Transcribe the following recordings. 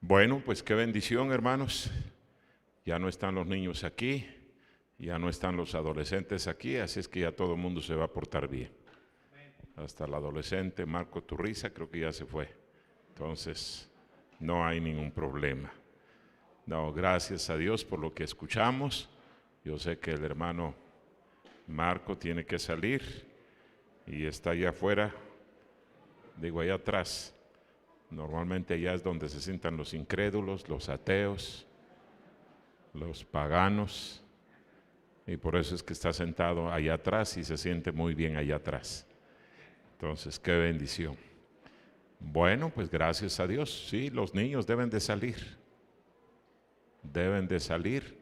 Bueno, pues qué bendición, hermanos. Ya no están los niños aquí, ya no están los adolescentes aquí, así es que ya todo el mundo se va a portar bien. Hasta el adolescente Marco Turriza creo que ya se fue. Entonces, no hay ningún problema. No, gracias a Dios por lo que escuchamos. Yo sé que el hermano Marco tiene que salir y está allá afuera, digo allá atrás. Normalmente allá es donde se sientan los incrédulos, los ateos, los paganos, y por eso es que está sentado allá atrás y se siente muy bien allá atrás. Entonces, qué bendición. Bueno, pues gracias a Dios, sí, los niños deben de salir. Deben de salir.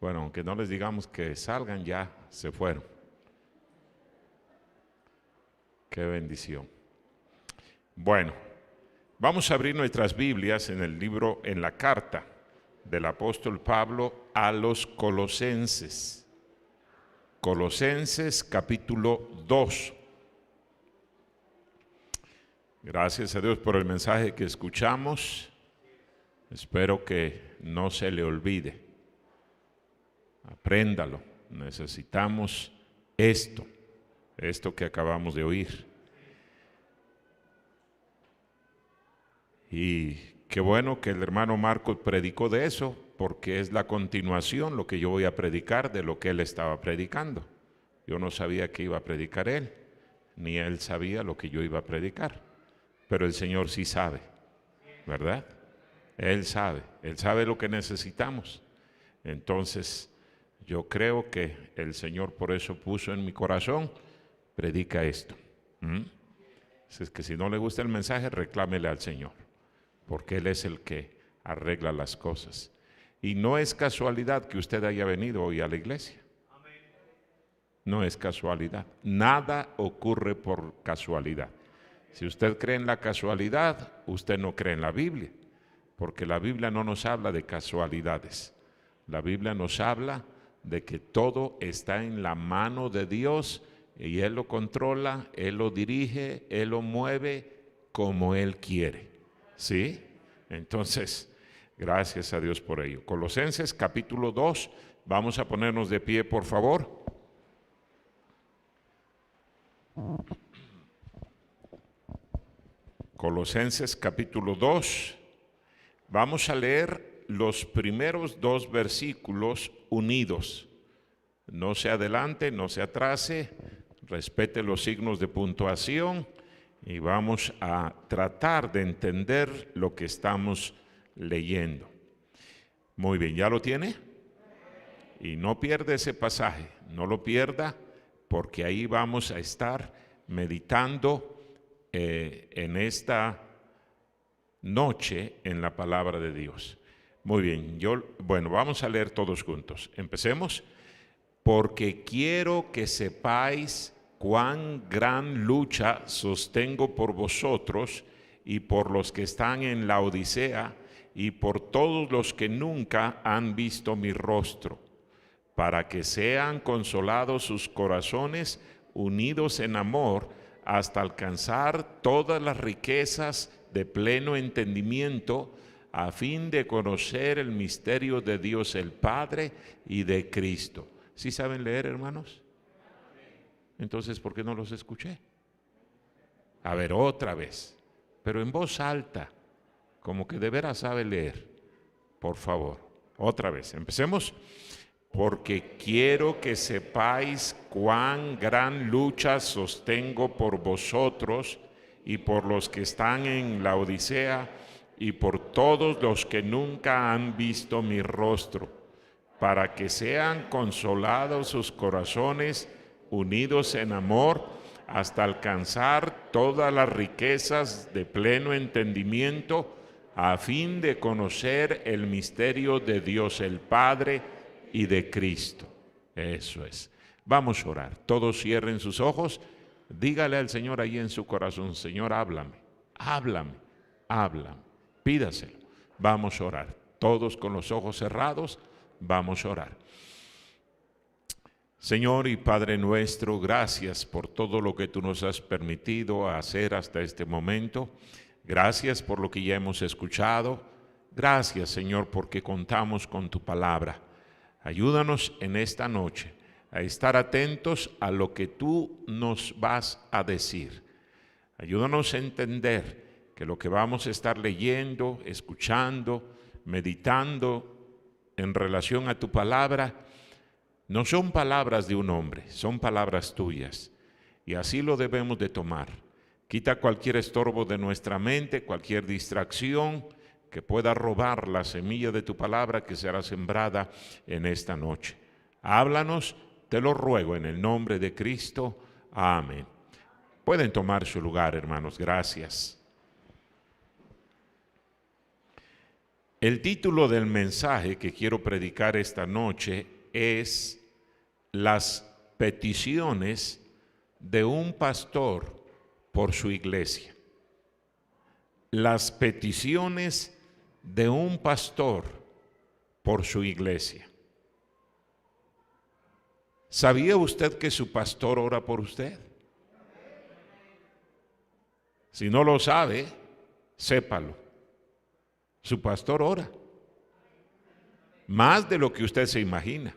Bueno, aunque no les digamos que salgan, ya se fueron. Qué bendición. Bueno, vamos a abrir nuestras Biblias en el libro, en la carta del apóstol Pablo a los Colosenses. Colosenses capítulo 2. Gracias a Dios por el mensaje que escuchamos. Espero que no se le olvide. Apréndalo. Necesitamos esto que acabamos de oír. Y qué bueno que el hermano Marcos predicó de eso, porque es la continuación lo que yo voy a predicar de lo que él estaba predicando. Yo no sabía que iba a predicar él, ni él sabía lo que yo iba a predicar, pero el Señor sí sabe, ¿verdad? Él sabe lo que necesitamos. Entonces, yo creo que el Señor por eso puso en mi corazón, predica esto. Es que si no le gusta el mensaje, reclámele al Señor, porque Él es el que arregla las cosas. Y no es casualidad que usted haya venido hoy a la iglesia. No es casualidad. Nada ocurre por casualidad. Si usted cree en la casualidad, usted no cree en la Biblia, porque la Biblia no nos habla de casualidades. La Biblia nos habla de que todo está en la mano de Dios y Él lo controla, Él lo dirige, Él lo mueve como Él quiere. ¿Sí? Entonces, gracias a Dios por ello. Colosenses capítulo 2, vamos a ponernos de pie, por favor. Colosenses capítulo 2, vamos a leer los primeros 2 versículos unidos. No se adelante, no se atrase, respete los signos de puntuación y vamos a tratar de entender lo que estamos leyendo. Muy bien, ¿ya lo tiene? Y no pierda ese pasaje, no lo pierda, porque ahí vamos a estar meditando en esta noche en la palabra de Dios. Muy bien, bueno, vamos a leer todos juntos. Empecemos. Porque quiero que sepáis cuán gran lucha sostengo por vosotros y por los que están en la Odisea y por todos los que nunca han visto mi rostro, para que sean consolados sus corazones, unidos en amor, hasta alcanzar todas las riquezas de pleno entendimiento, a fin de conocer el misterio de Dios el Padre y de Cristo. ¿Sí saben leer, hermanos? Entonces, ¿por qué no los escuché? A ver, otra vez, pero en voz alta, como que de veras sabe leer. Por favor, otra vez, empecemos. Porque quiero que sepáis cuán gran lucha sostengo por vosotros y por los que están en la Odisea y por todos los que nunca han visto mi rostro, para que sean consolados sus corazones, unidos en amor, hasta alcanzar todas las riquezas de pleno entendimiento, a fin de conocer el misterio de Dios el Padre y de Cristo. Eso es. Vamos a orar. Todos cierren sus ojos. Dígale al Señor ahí en su corazón: Señor, háblame, háblame, háblame. Pídaselo. Vamos a orar. Todos con los ojos cerrados. Vamos a orar. Señor y Padre nuestro, gracias por todo lo que tú nos has permitido hacer hasta este momento. Gracias por lo que ya hemos escuchado. Gracias, Señor, porque contamos con tu palabra. Ayúdanos en esta noche a estar atentos a lo que tú nos vas a decir. Ayúdanos a entender que lo que vamos a estar leyendo, escuchando, meditando en relación a tu palabra, no son palabras de un hombre, son palabras tuyas. Y así lo debemos de tomar. Quita cualquier estorbo de nuestra mente, cualquier distracción que pueda robar la semilla de tu palabra que será sembrada en esta noche. Háblanos, te lo ruego en el nombre de Cristo. Amén. Pueden tomar su lugar, hermanos. Gracias. El título del mensaje que quiero predicar esta noche es Las peticiones de un pastor por su iglesia. Las peticiones de un pastor por su iglesia. ¿Sabía usted que su pastor ora por usted? Si no lo sabe, sépalo. Su pastor ora. Más de lo que usted se imagina.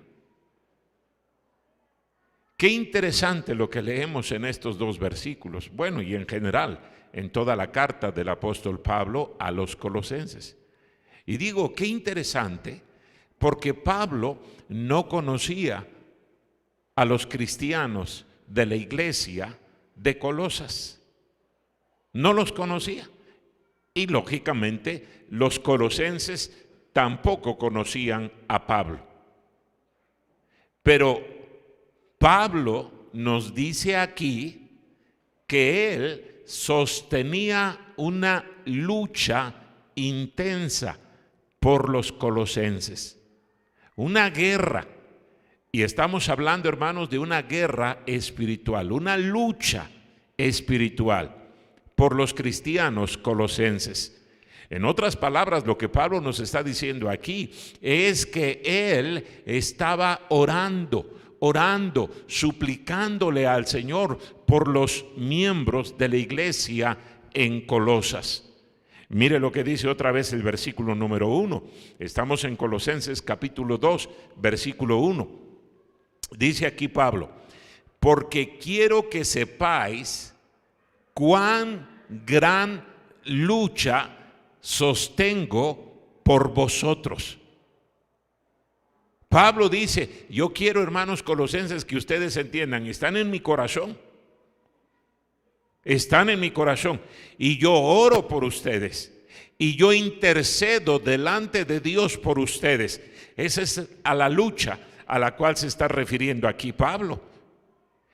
Qué interesante lo que leemos en estos dos versículos. Bueno, y en general, en toda la carta del apóstol Pablo a los colosenses. Y digo, qué interesante, porque Pablo no conocía a los cristianos de la iglesia de Colosas. No los conocía. Y lógicamente, los colosenses tampoco conocían a Pablo. Pero Pablo nos dice aquí que él sostenía una lucha intensa por los colosenses, una guerra, y estamos hablando, hermanos, de una guerra espiritual, una lucha espiritual por los cristianos colosenses. En otras palabras, lo que Pablo nos está diciendo aquí es que él estaba orando, suplicándole al Señor por los miembros de la iglesia en Colosas. Mire lo que dice otra vez el versículo número 1. Estamos en Colosenses capítulo 2, versículo 1. Dice aquí Pablo: porque quiero que sepáis cuán gran lucha sostengo por vosotros. Pablo dice, yo quiero, hermanos colosenses, que ustedes entiendan, están en mi corazón. Están en mi corazón y yo oro por ustedes y yo intercedo delante de Dios por ustedes. Esa es a la lucha a la cual se está refiriendo aquí Pablo.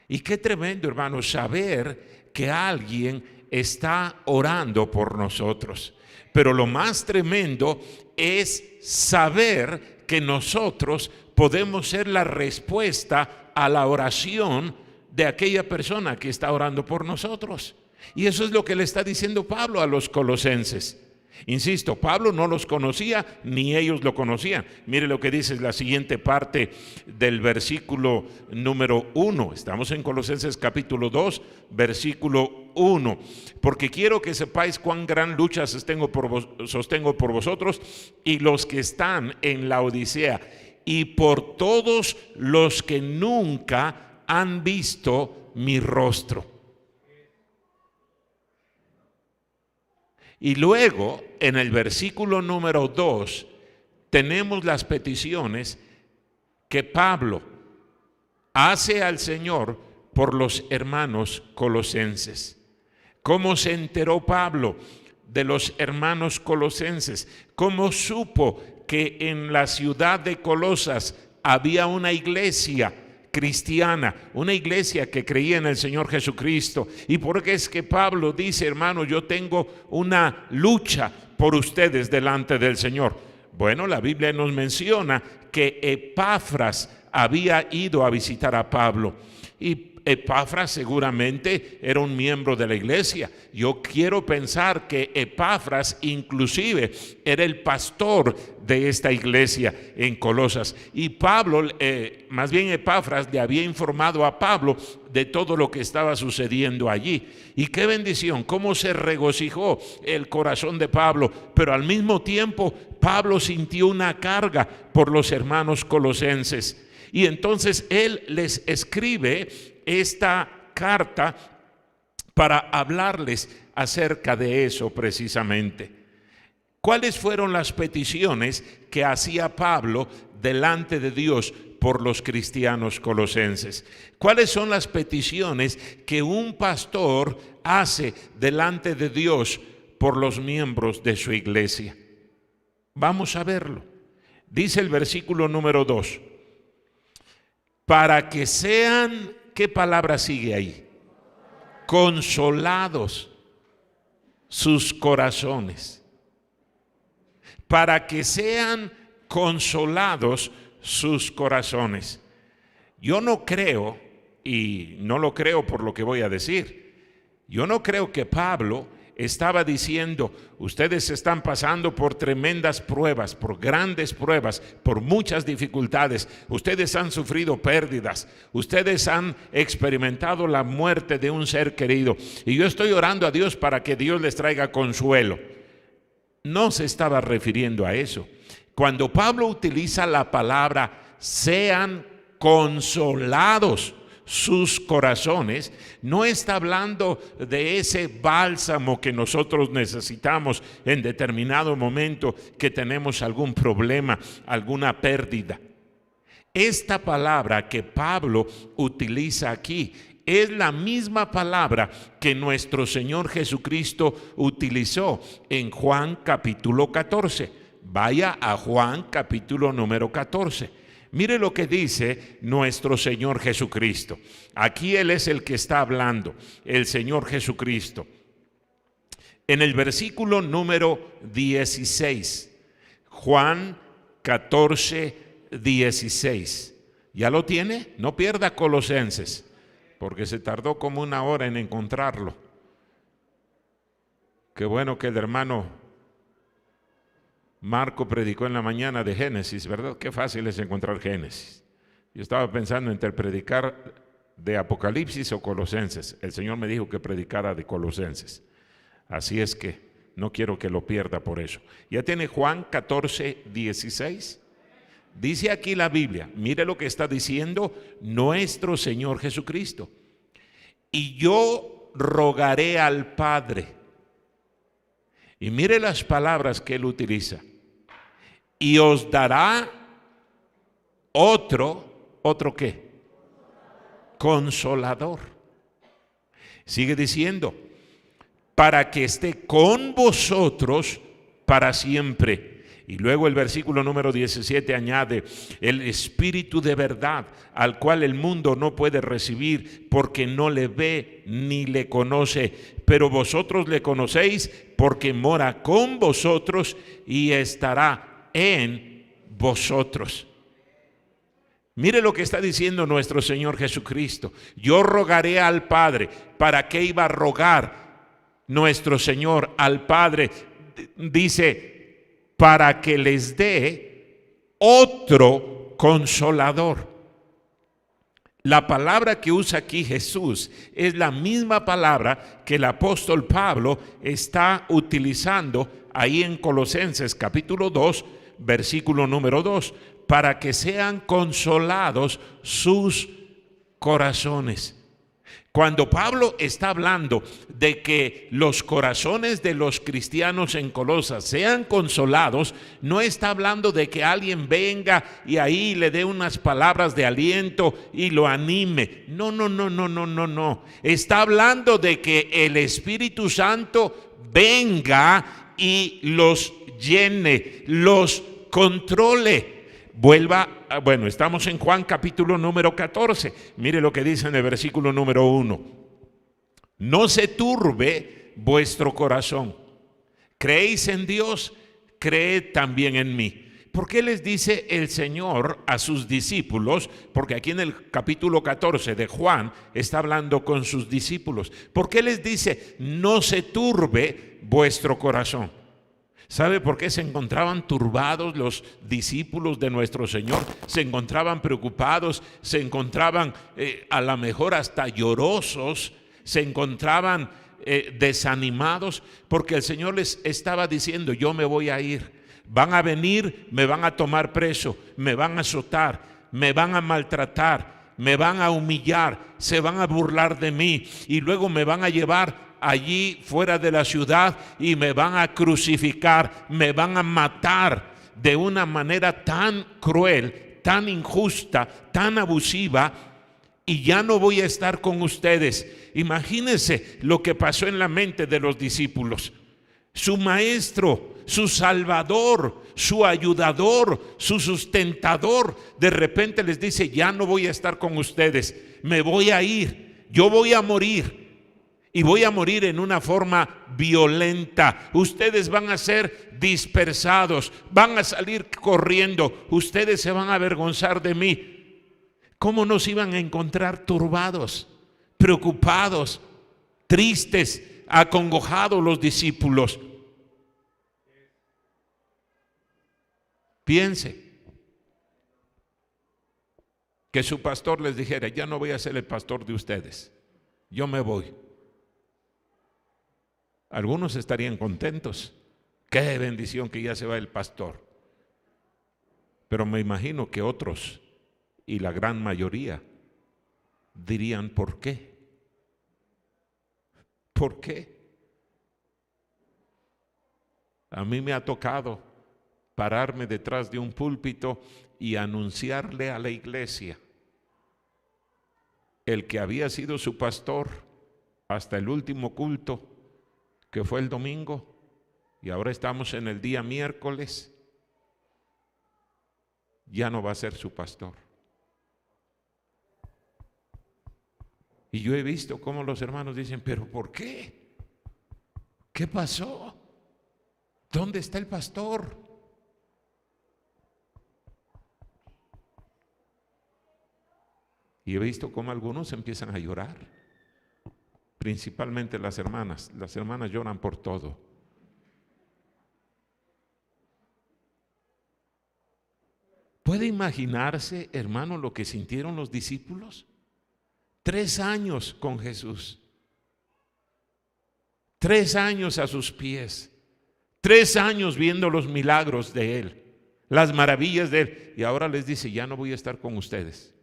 Y qué tremendo, hermanos, saber que alguien está orando por nosotros. Pero lo más tremendo es saber que nosotros podemos ser la respuesta a la oración de aquella persona que está orando por nosotros. Y eso es lo que le está diciendo Pablo a los colosenses. Insisto, Pablo no los conocía ni ellos lo conocían. Mire lo que dice la siguiente parte del versículo número 1. Estamos en Colosenses capítulo 2, versículo 1. Porque quiero que sepáis cuán gran lucha sostengo por vosotros y los que están en la Odisea, y por todos los que nunca han visto mi rostro. Y luego, en el versículo número 2, tenemos las peticiones que Pablo hace al Señor por los hermanos colosenses. ¿Cómo se enteró Pablo de los hermanos colosenses? ¿Cómo supo que en la ciudad de Colosas había una iglesia cristiana, una iglesia que creía en el Señor Jesucristo? ¿Y por qué es que Pablo dice, hermano, yo tengo una lucha por ustedes delante del Señor? Bueno, la Biblia nos menciona que Epafras había ido a visitar a Pablo. Y Epafras seguramente era un miembro de la iglesia. Yo quiero pensar que Epafras inclusive era el pastor de esta iglesia en Colosas. Y Pablo, más bien Epafras, le había informado a Pablo de todo lo que estaba sucediendo allí. Y qué bendición, cómo se regocijó el corazón de Pablo. Pero al mismo tiempo Pablo sintió una carga por los hermanos colosenses. Y entonces él les escribe esta carta para hablarles acerca de eso precisamente. ¿Cuáles fueron las peticiones que hacía Pablo delante de Dios por los cristianos colosenses? ¿Cuáles son las peticiones que un pastor hace delante de Dios por los miembros de su iglesia? Vamos a verlo. Dice el versículo número 2. Para que sean, ¿qué palabra sigue ahí? Consolados sus corazones. Para que sean consolados sus corazones. Yo no creo, y no lo creo por lo que voy a decir, yo no creo que Pablo estaba diciendo: ustedes están pasando por tremendas pruebas, por grandes pruebas, por muchas dificultades, ustedes han sufrido pérdidas, ustedes han experimentado la muerte de un ser querido, y yo estoy orando a Dios para que Dios les traiga consuelo. No se estaba refiriendo a eso. Cuando Pablo utiliza la palabra sean consolados sus corazones, no está hablando de ese bálsamo que nosotros necesitamos en determinado momento que tenemos algún problema, alguna pérdida. Esta palabra que Pablo utiliza aquí es la misma palabra que nuestro Señor Jesucristo utilizó en Juan capítulo 14. Vaya a Juan capítulo número 14. Mire lo que dice nuestro Señor Jesucristo. Aquí Él es el que está hablando, el Señor Jesucristo. En el versículo número 16, Juan 14, 16. ¿Ya lo tiene? No pierda Colosenses, porque se tardó como 1 hora en encontrarlo. Qué bueno que el hermano Marco predicó en la mañana de Génesis, ¿verdad? Qué fácil es encontrar Génesis. Yo estaba pensando entre predicar de Apocalipsis o Colosenses. El Señor me dijo que predicara de Colosenses. Así es que no quiero que lo pierda por eso. ¿Ya tiene Juan 14, 16? Dice aquí la Biblia, mire lo que está diciendo nuestro Señor Jesucristo. Y yo rogaré al Padre. Y mire las palabras que Él utiliza. Y os dará ¿otro qué? Consolador. Sigue diciendo, para que esté con vosotros para siempre. Y luego el versículo número 17 añade, el Espíritu de verdad, al cual el mundo no puede recibir porque no le ve ni le conoce, pero vosotros le conocéis porque mora con vosotros y estará en vosotros. Mire lo que está diciendo nuestro Señor Jesucristo. Yo rogaré al Padre. ¿Para qué iba a rogar nuestro Señor al Padre? Dice, para que les dé otro consolador. La palabra que usa aquí Jesús es la misma palabra que el apóstol Pablo está utilizando ahí en Colosenses capítulo 2, versículo número 2, para que sean consolados sus corazones. Cuando Pablo está hablando de que los corazones de los cristianos en Colosas sean consolados, no está hablando de que alguien venga y ahí le dé unas palabras de aliento y lo anime. No. Está hablando de que el Espíritu Santo venga y los llene, los controle. Estamos en Juan capítulo número 14. Mire lo que dice en el versículo número 1. No se turbe vuestro corazón. Creéis en Dios, creed también en mí. ¿Por qué les dice el Señor a sus discípulos? Porque aquí en el capítulo 14 de Juan está hablando con sus discípulos. ¿Por qué les dice no se turbe vuestro corazón? ¿Sabe por qué se encontraban turbados los discípulos de nuestro Señor? Se encontraban preocupados, se encontraban a lo mejor hasta llorosos, se encontraban desanimados, porque el Señor les estaba diciendo: yo me voy a ir, van a venir, me van a tomar preso, me van a azotar, me van a maltratar, me van a humillar, se van a burlar de mí y luego me van a llevar allí fuera de la ciudad y me van a crucificar, me van a matar de una manera tan cruel, tan injusta, tan abusiva, y ya no voy a estar con ustedes. Imagínense lo que pasó en la mente de los discípulos. Su maestro, su salvador, su ayudador, su sustentador, de repente les dice: ya no voy a estar con ustedes, me voy a ir, yo voy a morir. Y voy a morir en una forma violenta. Ustedes van a ser dispersados, van a salir corriendo, ustedes se van a avergonzar de mí. ¿Cómo nos iban a encontrar turbados, preocupados, tristes, acongojados los discípulos? Piense que su pastor les dijera: ya no voy a ser el pastor de ustedes, yo me voy. Algunos estarían contentos. Qué bendición que ya se va el pastor. Pero me imagino que otros, y la gran mayoría, dirían: ¿por qué? ¿Por qué? A mí me ha tocado pararme detrás de un púlpito y anunciarle a la iglesia: el que había sido su pastor hasta el último culto, que fue el domingo, y ahora estamos en el día miércoles, ya no va a ser su pastor. Y yo he visto cómo los hermanos dicen: ¿pero por qué? ¿Qué pasó? ¿Dónde está el pastor? Y he visto cómo algunos empiezan a llorar. Principalmente las hermanas lloran por todo. ¿Puede imaginarse, hermano, lo que sintieron los discípulos? 3 años con Jesús, 3 años a sus pies, 3 años viendo los milagros de Él, las maravillas de Él, y ahora les dice: ya no voy a estar con ustedes.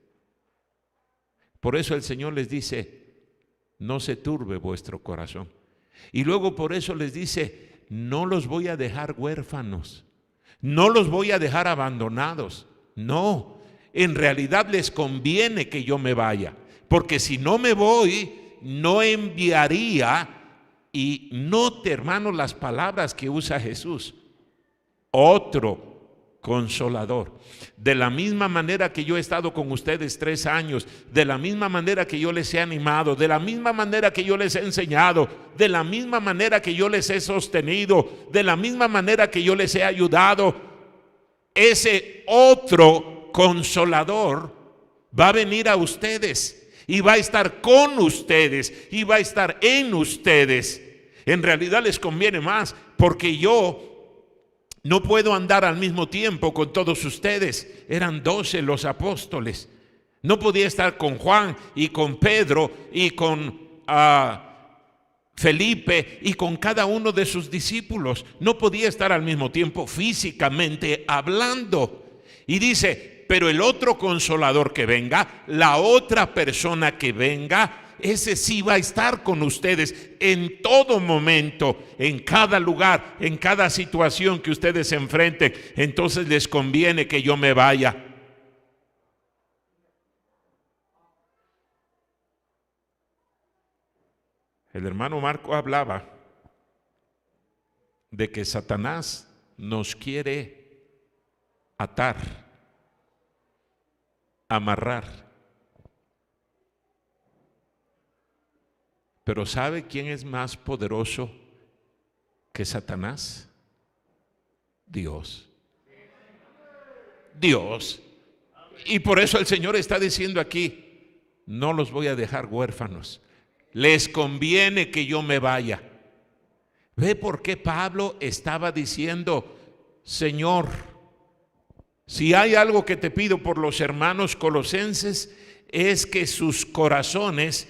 Por eso el Señor les dice: no se turbe vuestro corazón. Y luego por eso les dice: no los voy a dejar huérfanos, no los voy a dejar abandonados. No, en realidad les conviene que yo me vaya, porque si no me voy, no enviaría. Y note, hermano, las palabras que usa Jesús: otro Consolador. De la misma manera que yo he estado con ustedes 3 años, de la misma manera que yo les he animado, de la misma manera que yo les he enseñado, de la misma manera que yo les he sostenido, de la misma manera que yo les he ayudado, ese otro Consolador va a venir a ustedes y va a estar con ustedes y va a estar en ustedes. En realidad les conviene más, porque yo no puedo andar al mismo tiempo con todos ustedes. Eran 12 los apóstoles. No podía estar con Juan y con Pedro y con Felipe y con cada uno de sus discípulos. No podía estar al mismo tiempo físicamente hablando. Y dice: pero el otro Consolador que venga, la otra persona que venga, ese sí va a estar con ustedes en todo momento, en cada lugar, en cada situación que ustedes se enfrenten. Entonces les conviene que yo me vaya. El hermano Marco hablaba de que Satanás nos quiere atar, amarrar. Pero ¿sabe quién es más poderoso que Satanás? Dios. Dios. Y por eso el Señor está diciendo aquí, no los voy a dejar huérfanos. Les conviene que yo me vaya. ¿Ve por qué Pablo estaba diciendo, Señor, si hay algo que te pido por los hermanos colosenses, es que sus corazones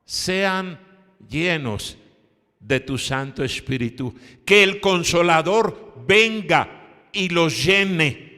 sean llenos de tu Santo Espíritu, que el Consolador venga y los llene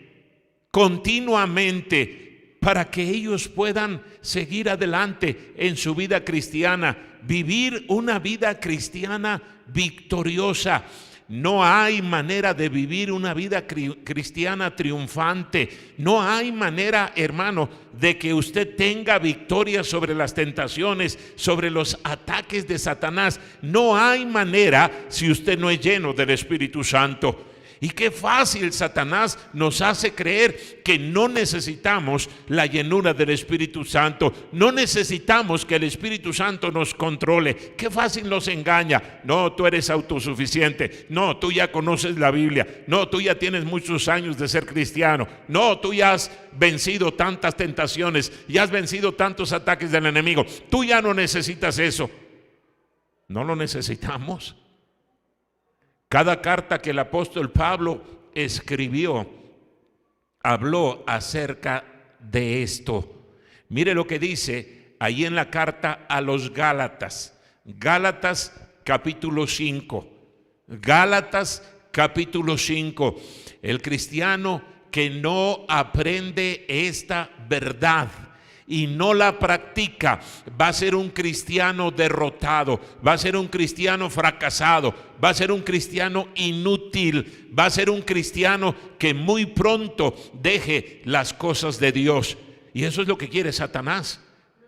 continuamente para que ellos puedan seguir adelante en su vida cristiana, vivir una vida cristiana victoriosa. No hay manera de vivir una vida cristiana triunfante. No hay manera, hermano, de que usted tenga victoria sobre las tentaciones, sobre los ataques de Satanás. No hay manera si usted no es lleno del Espíritu Santo. Y qué fácil Satanás nos hace creer que no necesitamos la llenura del Espíritu Santo. No necesitamos que el Espíritu Santo nos controle. Qué fácil nos engaña. No, tú eres autosuficiente. No, tú ya conoces la Biblia. No, tú ya tienes muchos años de ser cristiano. No, tú ya has vencido tantas tentaciones. Ya has vencido tantos ataques del enemigo. Tú ya no necesitas eso. No lo necesitamos. Cada carta que el apóstol Pablo escribió habló acerca de esto. Mire lo que dice ahí en la carta a los Gálatas. Gálatas capítulo 5. Gálatas capítulo 5. El cristiano que no aprende esta verdad y no la practica, va a ser un cristiano derrotado, va a ser un cristiano fracasado, va a ser un cristiano inútil, va a ser un cristiano que muy pronto deje las cosas de Dios. Y eso es lo que quiere Satanás,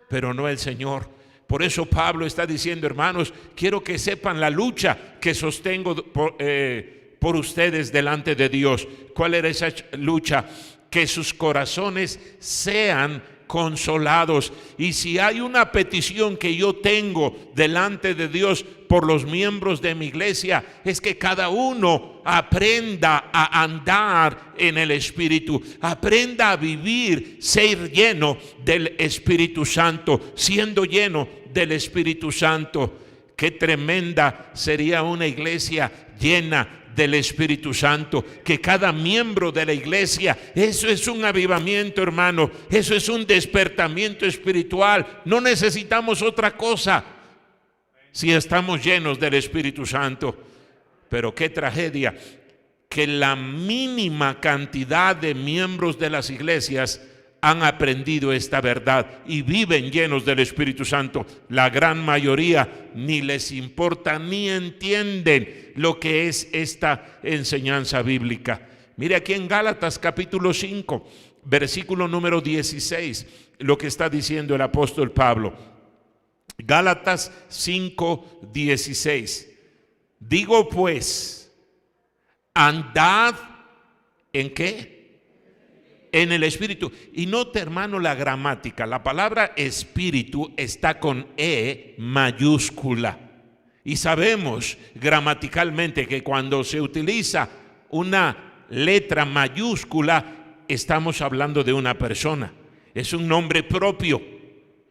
pero no el Señor. Por eso Pablo está diciendo, hermanos, quiero que sepan la lucha que sostengo por ustedes delante de Dios. ¿Cuál era esa lucha? Que sus corazones sean consolados. Y si hay una petición que yo tengo delante de Dios por los miembros de mi iglesia, es que cada uno aprenda a andar en el Espíritu, aprenda a vivir, ser lleno del Espíritu Santo, siendo lleno del Espíritu Santo. Qué tremenda sería una iglesia llena del Espíritu Santo, que cada miembro de la iglesia, eso es un avivamiento, hermano, eso es un despertamiento espiritual. No necesitamos otra cosa si estamos llenos del Espíritu Santo. Pero qué tragedia que la mínima cantidad de miembros de las iglesias han aprendido esta verdad y viven llenos del Espíritu Santo. La gran mayoría ni les importa ni entienden lo que es esta enseñanza bíblica. Mire aquí en Gálatas capítulo 5, versículo número 16, lo que está diciendo el apóstol Pablo. Gálatas 5, 16. Digo pues, andad ¿en qué? En el Espíritu. Y note, hermano, la gramática. La palabra Espíritu está con E mayúscula. Y sabemos gramaticalmente que cuando se utiliza una letra mayúscula, estamos hablando de una persona. Es un nombre propio.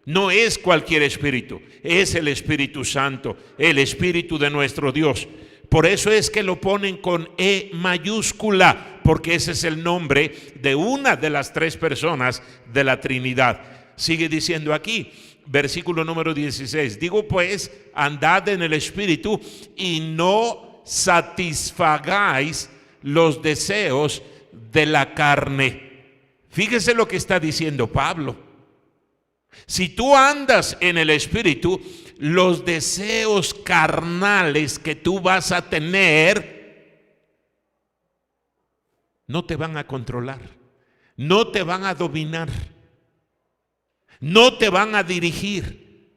No es cualquier espíritu, es el Espíritu Santo, el Espíritu de nuestro Dios. Por eso es que lo ponen con E mayúscula, porque ese es el nombre de una de las tres personas de la Trinidad. Sigue diciendo aquí, versículo número 16. Digo pues, andad en el Espíritu y no satisfagáis los deseos de la carne. Fíjese lo que está diciendo Pablo. Si tú andas en el Espíritu, los deseos carnales que tú vas a tener no te van a controlar, no te van a dominar, no te van a dirigir,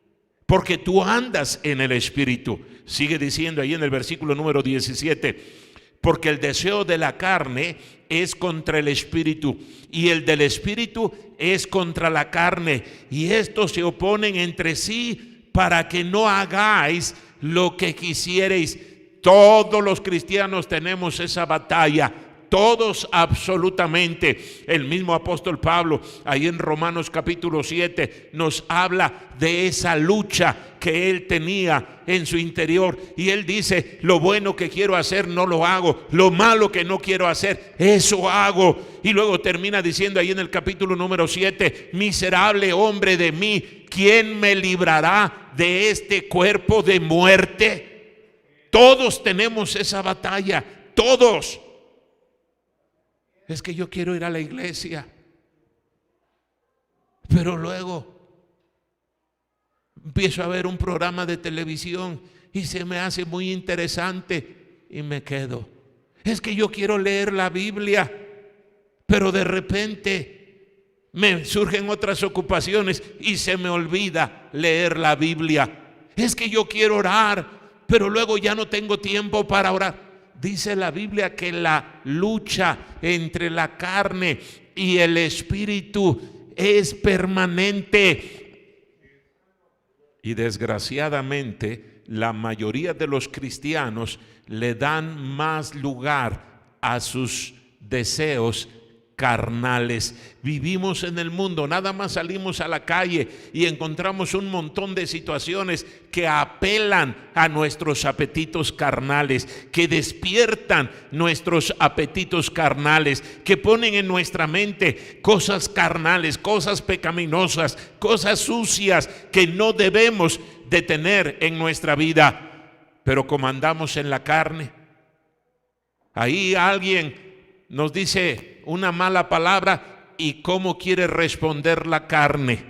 porque tú andas en el Espíritu. Sigue diciendo ahí en el versículo número 17, porque el deseo de la carne es contra el Espíritu y el del Espíritu es contra la carne, y estos se oponen entre sí para que no hagáis lo que quisierais. Todos los cristianos tenemos esa batalla. Todos absolutamente. El mismo apóstol Pablo, ahí en Romanos capítulo 7, nos habla de esa lucha que él tenía en su interior. Y él dice: lo bueno que quiero hacer no lo hago, lo malo que no quiero hacer, eso hago. Y luego termina diciendo ahí en el capítulo número 7: miserable hombre de mí, ¿quién me librará de este cuerpo de muerte? Todos tenemos esa batalla, todos. Es que yo quiero ir a la iglesia, pero luego empiezo a ver un programa de televisión y se me hace muy interesante y me quedo. Es que yo quiero leer la Biblia, pero de repente me surgen otras ocupaciones y se me olvida leer la Biblia. Es que yo quiero orar, pero luego ya no tengo tiempo para orar. Dice la Biblia que la lucha entre la carne y el espíritu es permanente. Y desgraciadamente la mayoría de los cristianos le dan más lugar a sus deseos carnales. Vivimos en el mundo, nada más salimos a la calle y encontramos un montón de situaciones que apelan a nuestros apetitos carnales, que despiertan nuestros apetitos carnales, que ponen en nuestra mente cosas carnales, cosas pecaminosas, cosas sucias que no debemos de tener en nuestra vida. Pero como andamos en la carne, ahí alguien nos dice una mala palabra y cómo quiere responder la carne.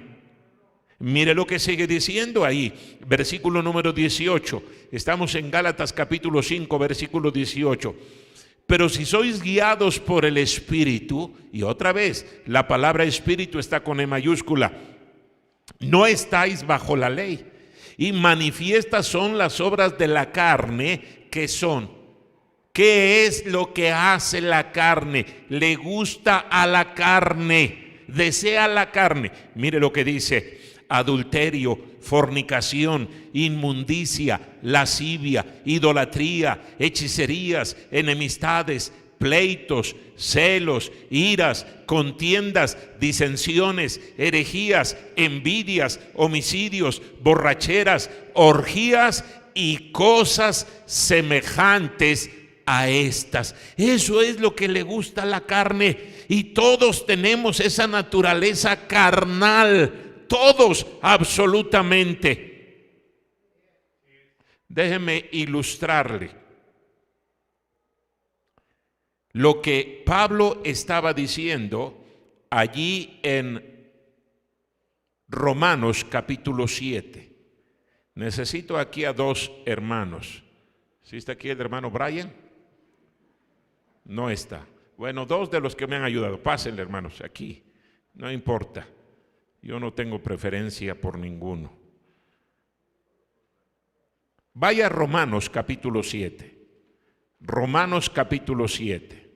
Mire lo que sigue diciendo ahí, versículo número 18. Estamos en Gálatas capítulo 5, versículo 18. Pero si sois guiados por el Espíritu, y otra vez la palabra Espíritu está con E mayúscula, no estáis bajo la ley. Y manifiestas son las obras de la carne, que son. ¿Qué es lo que hace la carne? Le gusta a la carne, desea la carne. Mire lo que dice: adulterio, fornicación, inmundicia, lascivia, idolatría, hechicerías, enemistades, pleitos, celos, iras, contiendas, disensiones, herejías, envidias, homicidios, borracheras, orgías y cosas semejantes a estas. Eso es lo que le gusta a la carne, y todos tenemos esa naturaleza carnal, todos absolutamente. Déjeme ilustrarle lo que Pablo estaba diciendo allí en Romanos capítulo 7. Necesito aquí a dos hermanos. ¿Sí está aquí el hermano Brian? No está. Bueno, dos de los que me han ayudado. Pásenle, hermanos, aquí. No importa. Yo no tengo preferencia por ninguno. Vaya a Romanos capítulo 7. Romanos capítulo 7.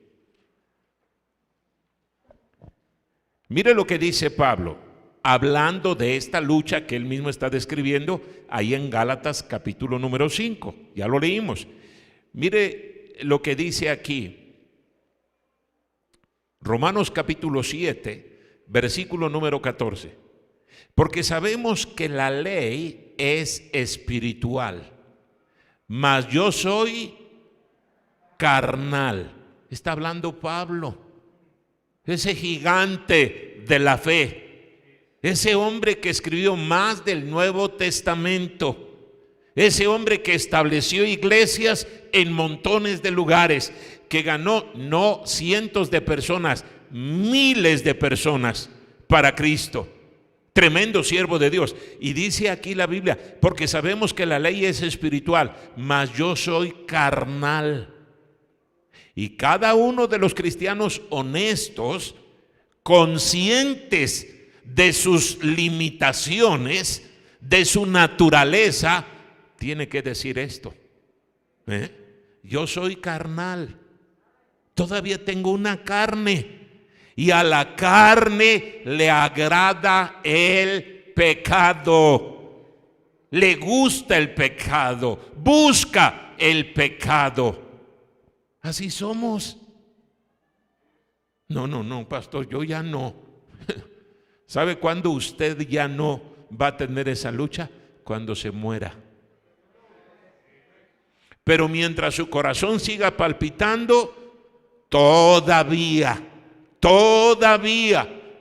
Mire lo que dice Pablo, hablando de esta lucha que él mismo está describiendo ahí en Gálatas capítulo número 5. Ya lo leímos. Mire lo que dice aquí. Romanos capítulo 7, versículo número 14. Porque sabemos que la ley es espiritual, mas yo soy carnal. Está hablando Pablo, ese gigante de la fe, ese hombre que escribió más del Nuevo Testamento, ese hombre que estableció iglesias en montones de lugares, que ganó no cientos de personas, miles de personas para Cristo. Tremendo siervo de Dios. Y dice aquí la Biblia: porque sabemos que la ley es espiritual, mas yo soy carnal. Y cada uno de los cristianos honestos, conscientes de sus limitaciones, de su naturaleza, tiene que decir esto: yo soy carnal, todavía tengo una carne, y a la carne le agrada el pecado, le gusta el pecado, busca el pecado. Así somos. No, pastor, yo ya no. ¿Sabe cuándo usted ya no va a tener esa lucha? Cuando se muera. Pero mientras su corazón siga palpitando, todavía,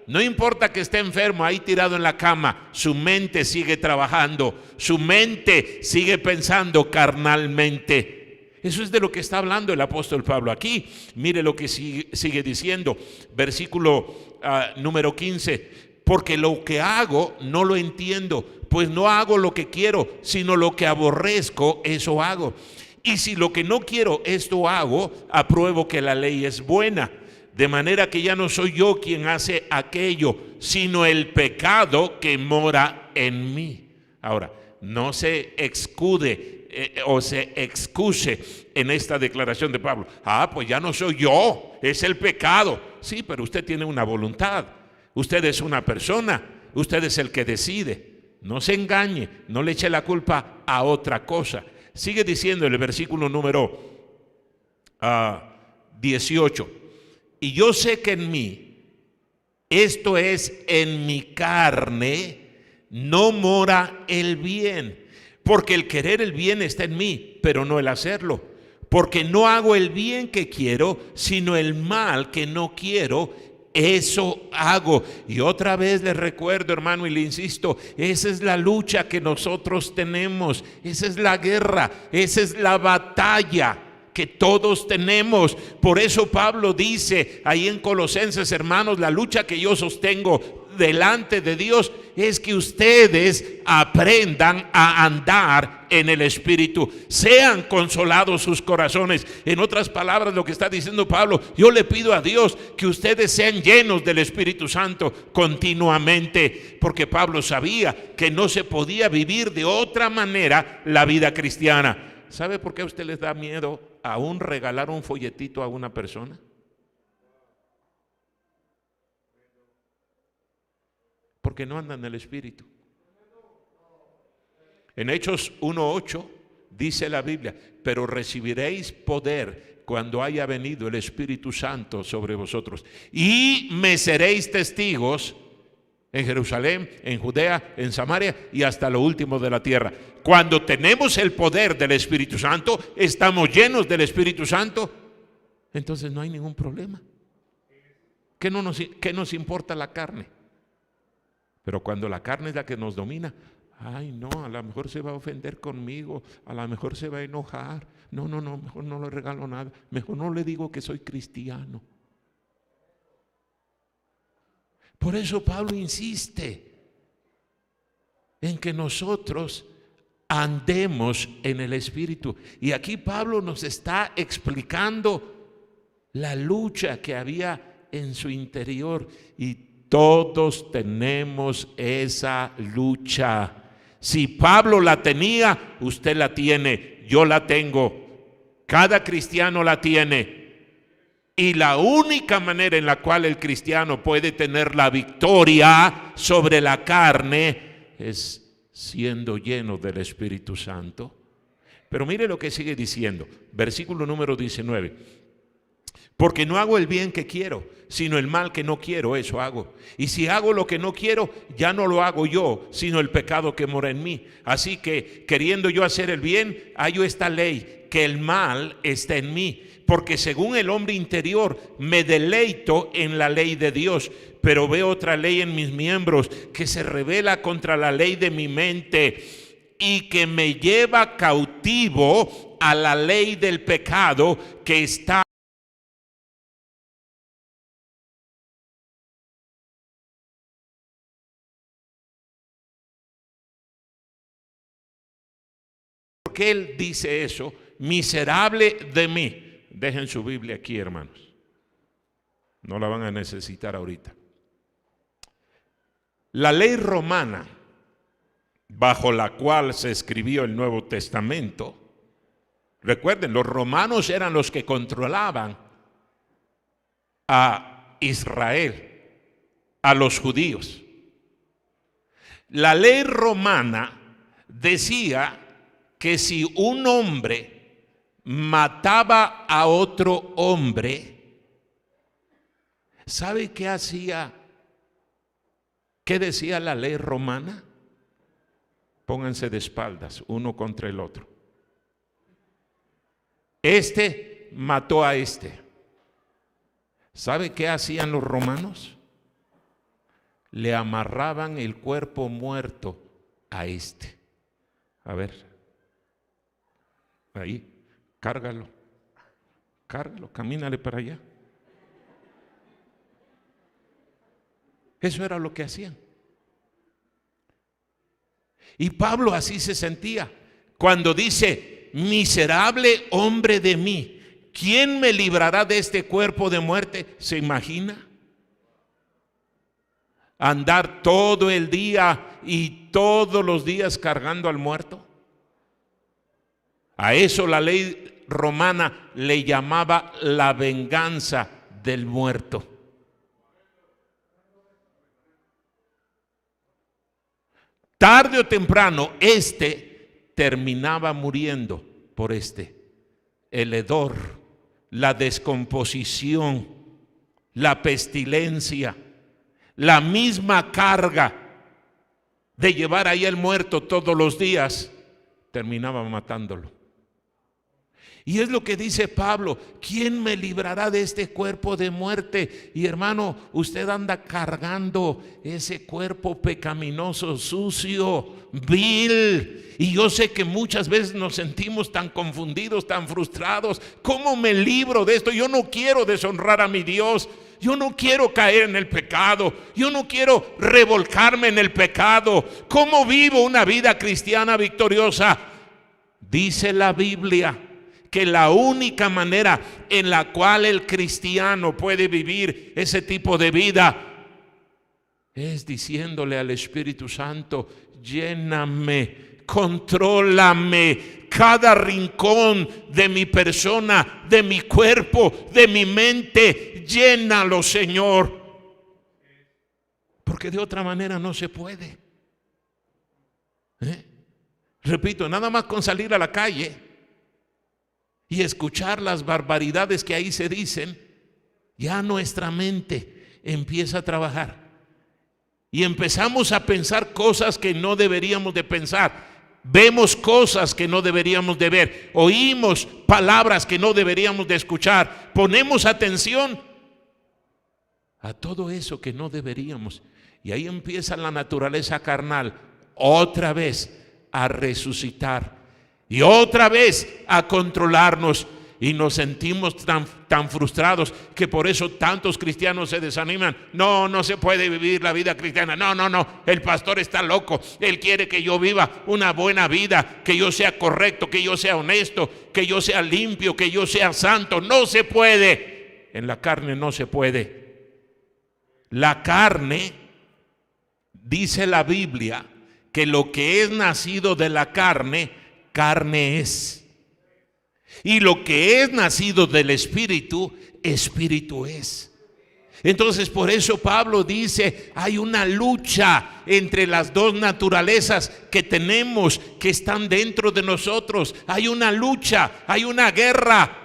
no importa que esté enfermo ahí tirado en la cama, su mente sigue trabajando, su mente sigue pensando carnalmente. Eso es de lo que está hablando el apóstol Pablo aquí. Mire lo que sigue diciendo, versículo número 15. Porque lo que hago no lo entiendo, pues no hago lo que quiero, sino lo que aborrezco, eso hago. Y si lo que no quiero, esto hago, apruebo que la ley es buena. De manera que ya no soy yo quien hace aquello, sino el pecado que mora en mí. Ahora, no se escude o se excuse en esta declaración de Pablo. Pues ya no soy yo, es el pecado. Sí, pero usted tiene una voluntad. Usted es una persona, usted es el que decide. No se engañe, no le eche la culpa a otra cosa. Sigue diciendo en el versículo número 18. Y yo sé que en mí, esto es en mi carne, no mora el bien. Porque el querer el bien está en mí, pero no el hacerlo. Porque no hago el bien que quiero, sino el mal que no quiero, eso hago. Y otra vez les recuerdo, hermano, y le insisto, esa es la lucha que nosotros tenemos, esa es la guerra, esa es la batalla que todos tenemos. Por eso Pablo dice ahí en Colosenses, hermanos, la lucha que yo sostengo delante de Dios es que ustedes aprendan a andar en el Espíritu, sean consolados sus corazones. En otras palabras, lo que está diciendo Pablo, yo le pido a Dios que ustedes sean llenos del Espíritu Santo continuamente, porque Pablo sabía que no se podía vivir de otra manera la vida cristiana. ¿Sabe por qué a usted les da miedo aún regalar un folletito a una persona? Porque no andan en el Espíritu. En Hechos 1:8 dice la Biblia, pero recibiréis poder cuando haya venido el Espíritu Santo sobre vosotros, y me seréis testigos en Jerusalén, en Judea, en Samaria y hasta lo último de la tierra. Cuando tenemos el poder del Espíritu Santo, estamos llenos del Espíritu Santo, entonces no hay ningún problema. ¿Qué nos importa la carne? Pero cuando la carne es la que nos domina, ay no, a lo mejor se va a ofender conmigo, a lo mejor se va a enojar, no, mejor no le regalo nada, mejor no le digo que soy cristiano. Por eso Pablo insiste en que nosotros andemos en el Espíritu. Y aquí Pablo nos está explicando la lucha que había en su interior, y todos tenemos esa lucha. Si Pablo la tenía, usted la tiene, yo la tengo, cada cristiano la tiene. Y la única manera en la cual el cristiano puede tener la victoria sobre la carne es siendo lleno del Espíritu Santo. Pero mire lo que sigue diciendo, versículo número 19. Porque no hago el bien que quiero, sino el mal que no quiero, eso hago. Y si hago lo que no quiero, ya no lo hago yo, sino el pecado que mora en mí. Así que, queriendo yo hacer el bien, hallo esta ley, que el mal está en mí. Porque según el hombre interior, me deleito en la ley de Dios, pero veo otra ley en mis miembros, que se rebela contra la ley de mi mente, y que me lleva cautivo a la ley del pecado que está que él dice eso, miserable de mí. Dejen su Biblia aquí, hermanos, no la van a necesitar ahorita. La ley romana bajo la cual se escribió el Nuevo Testamento, recuerden, los romanos eran los que controlaban a Israel, a los judíos. La ley romana decía que si un hombre mataba a otro hombre, ¿Sabe qué hacía? ¿Qué decía la ley romana? Pónganse de espaldas uno contra el otro. Este mató a este. ¿Sabe qué hacían los romanos? Le amarraban el cuerpo muerto a este. A ver, ahí, cárgalo, camínale para allá. Eso era lo que hacían. Y Pablo así se sentía cuando dice: miserable hombre de mí, ¿quién me librará de este cuerpo de muerte? ¿Se imagina? Andar todo el día y todos los días cargando al muerto. A eso la ley romana le llamaba la venganza del muerto. Tarde o temprano, terminaba muriendo por el hedor, la descomposición, la pestilencia, la misma carga de llevar ahí el muerto todos los días, terminaba matándolo. Y es lo que dice Pablo: ¿quién me librará de este cuerpo de muerte? Y hermano, usted anda cargando ese cuerpo pecaminoso, sucio, vil. Y yo sé que muchas veces nos sentimos tan confundidos, tan frustrados. ¿Cómo me libro de esto? Yo no quiero deshonrar a mi Dios. Yo no quiero caer en el pecado. Yo no quiero revolcarme en el pecado. ¿Cómo vivo una vida cristiana victoriosa? Dice la Biblia que la única manera en la cual el cristiano puede vivir ese tipo de vida es diciéndole al Espíritu Santo: lléname, contrólame, cada rincón de mi persona, de mi cuerpo, de mi mente, llénalo, Señor. Porque de otra manera no se puede. Repito, nada más con salir a la calle y escuchar las barbaridades que ahí se dicen, ya nuestra mente empieza a trabajar y empezamos a pensar cosas que no deberíamos de pensar, vemos cosas que no deberíamos de ver, oímos palabras que no deberíamos de escuchar, ponemos atención a todo eso que no deberíamos, y ahí empieza la naturaleza carnal otra vez a resucitar y otra vez a controlarnos, y nos sentimos tan frustrados que por eso tantos cristianos se desaniman. No se puede vivir la vida cristiana. No, el pastor está loco. Él quiere que yo viva una buena vida, que yo sea correcto, que yo sea honesto, que yo sea limpio, que yo sea santo. No se puede. En la carne no se puede. La carne, dice la Biblia, que lo que es nacido de la carne, carne es. Y lo que es nacido del Espíritu, Espíritu es. Entonces por eso Pablo dice: hay una lucha entre las dos naturalezas que tenemos, que están dentro de nosotros. Hay una lucha, hay una guerra.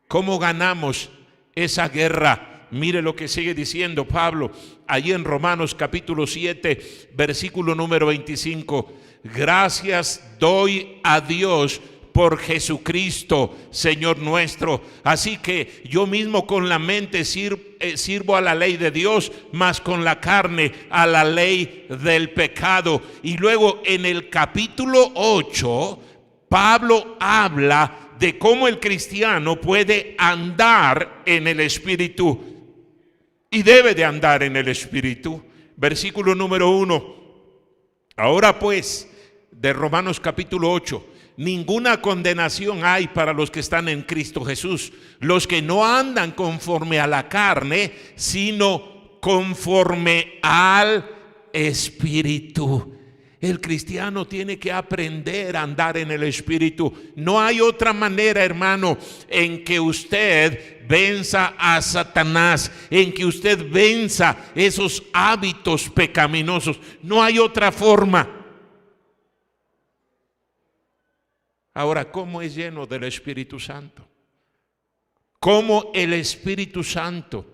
¿Cómo ganamos esa guerra? Mire lo que sigue diciendo Pablo allí en Romanos capítulo 7, versículo número 25. Gracias doy a Dios por Jesucristo, Señor nuestro. Así que yo mismo con la mente sirvo a la ley de Dios, mas con la carne a la ley del pecado. Y luego en el capítulo 8, Pablo habla de cómo el cristiano puede andar en el Espíritu. Y debe de andar en el Espíritu. Versículo número 1. Ahora pues, de Romanos capítulo 8, ninguna condenación hay para los que están en Cristo Jesús, los que no andan conforme a la carne, sino conforme al Espíritu. El cristiano tiene que aprender a andar en el Espíritu. No hay otra manera, hermano, en que usted venza a Satanás, en que usted venza esos hábitos pecaminosos. No hay otra forma. Ahora, ¿cómo es lleno del Espíritu Santo? ¿Cómo el Espíritu Santo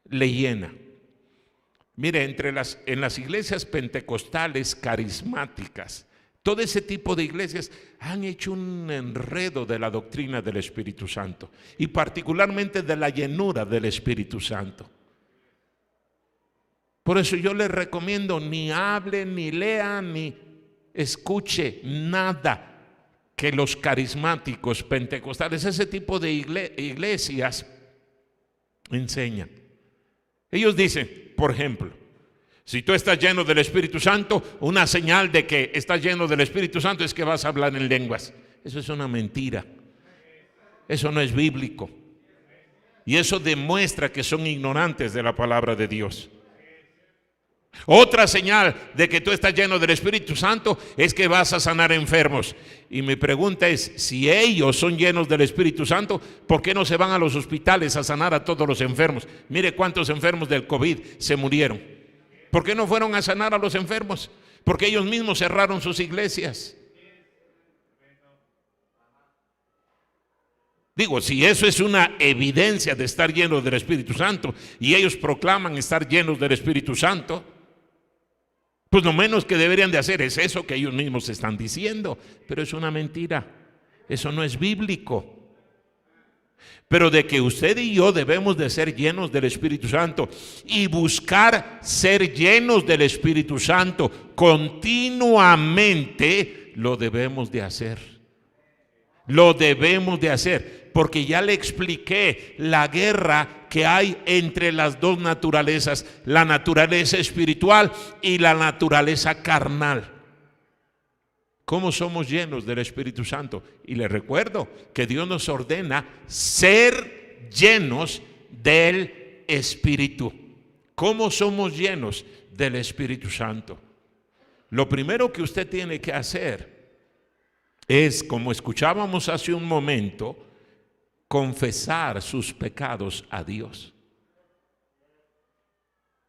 le llena. Mire, en las iglesias pentecostales carismáticas, todo ese tipo de iglesias han hecho un enredo de la doctrina del Espíritu Santo y particularmente de la llenura del Espíritu Santo. Por eso yo les recomiendo: ni hable, ni lea, ni escuche nada que los carismáticos pentecostales, ese tipo de iglesias, enseñan. Ellos dicen, por ejemplo, si tú estás lleno del Espíritu Santo, una señal de que estás lleno del Espíritu Santo es que vas a hablar en lenguas. Eso es una mentira. Eso no es bíblico. Y eso demuestra que son ignorantes de la palabra de Dios. Otra señal de que tú estás lleno del Espíritu Santo es que vas a sanar enfermos. Y mi pregunta es: si ellos son llenos del Espíritu Santo, ¿por qué no se van a los hospitales a sanar a todos los enfermos? Mire cuántos enfermos del COVID se murieron. ¿Por qué no fueron a sanar a los enfermos? Porque ellos mismos cerraron sus iglesias. Digo, si eso es una evidencia de estar llenos del Espíritu Santo y ellos proclaman estar llenos del Espíritu Santo, pues lo menos que deberían de hacer es eso que ellos mismos están diciendo. Pero es una mentira. Eso no es bíblico. Pero de que usted y yo debemos de ser llenos del Espíritu Santo y buscar ser llenos del Espíritu Santo continuamente, lo debemos de hacer. Lo debemos de hacer, porque ya le expliqué la guerra que hay entre las dos naturalezas, la naturaleza espiritual y la naturaleza carnal. ¿Cómo somos llenos del Espíritu Santo? Y les recuerdo que Dios nos ordena ser llenos del Espíritu. ¿Cómo somos llenos del Espíritu Santo? Lo primero que usted tiene que hacer es, como escuchábamos hace un momento, confesar sus pecados a Dios.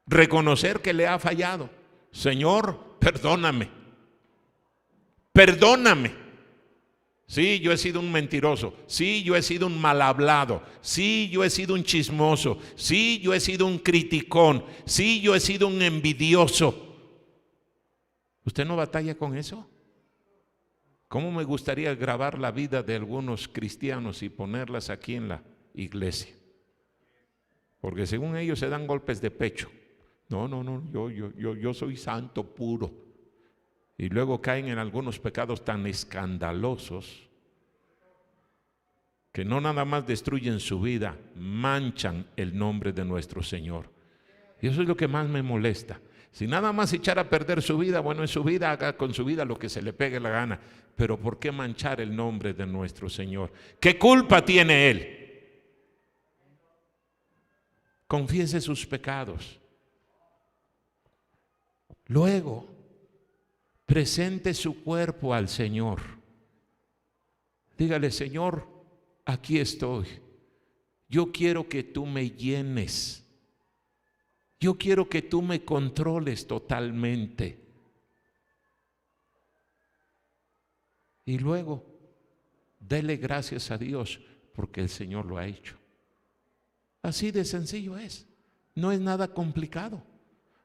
Reconocer que le ha fallado. Señor, perdóname. Perdóname. Sí, yo he sido un mentiroso. Sí, yo he sido un mal hablado. Sí, yo he sido un chismoso. Sí, yo he sido un criticón. Sí, yo he sido un envidioso. ¿Usted no batalla con eso? ¿Cómo me gustaría grabar la vida de algunos cristianos y ponerlas aquí en la iglesia? Porque según ellos se dan golpes de pecho. No, yo soy santo puro. Y luego caen en algunos pecados tan escandalosos que no nada más destruyen su vida, manchan el nombre de nuestro Señor. Y eso es lo que más me molesta. Si nada más echar a perder su vida, bueno, en su vida haga con su vida lo que se le pegue la gana. Pero ¿por qué manchar el nombre de nuestro Señor? ¿Qué culpa tiene Él? Confiese sus pecados. Luego, presente su cuerpo al Señor. Dígale: Señor, aquí estoy. Yo quiero que tú me llenes. Yo quiero que tú me controles totalmente. Y luego, dele gracias a Dios porque el Señor lo ha hecho. Así de sencillo es. No es nada complicado.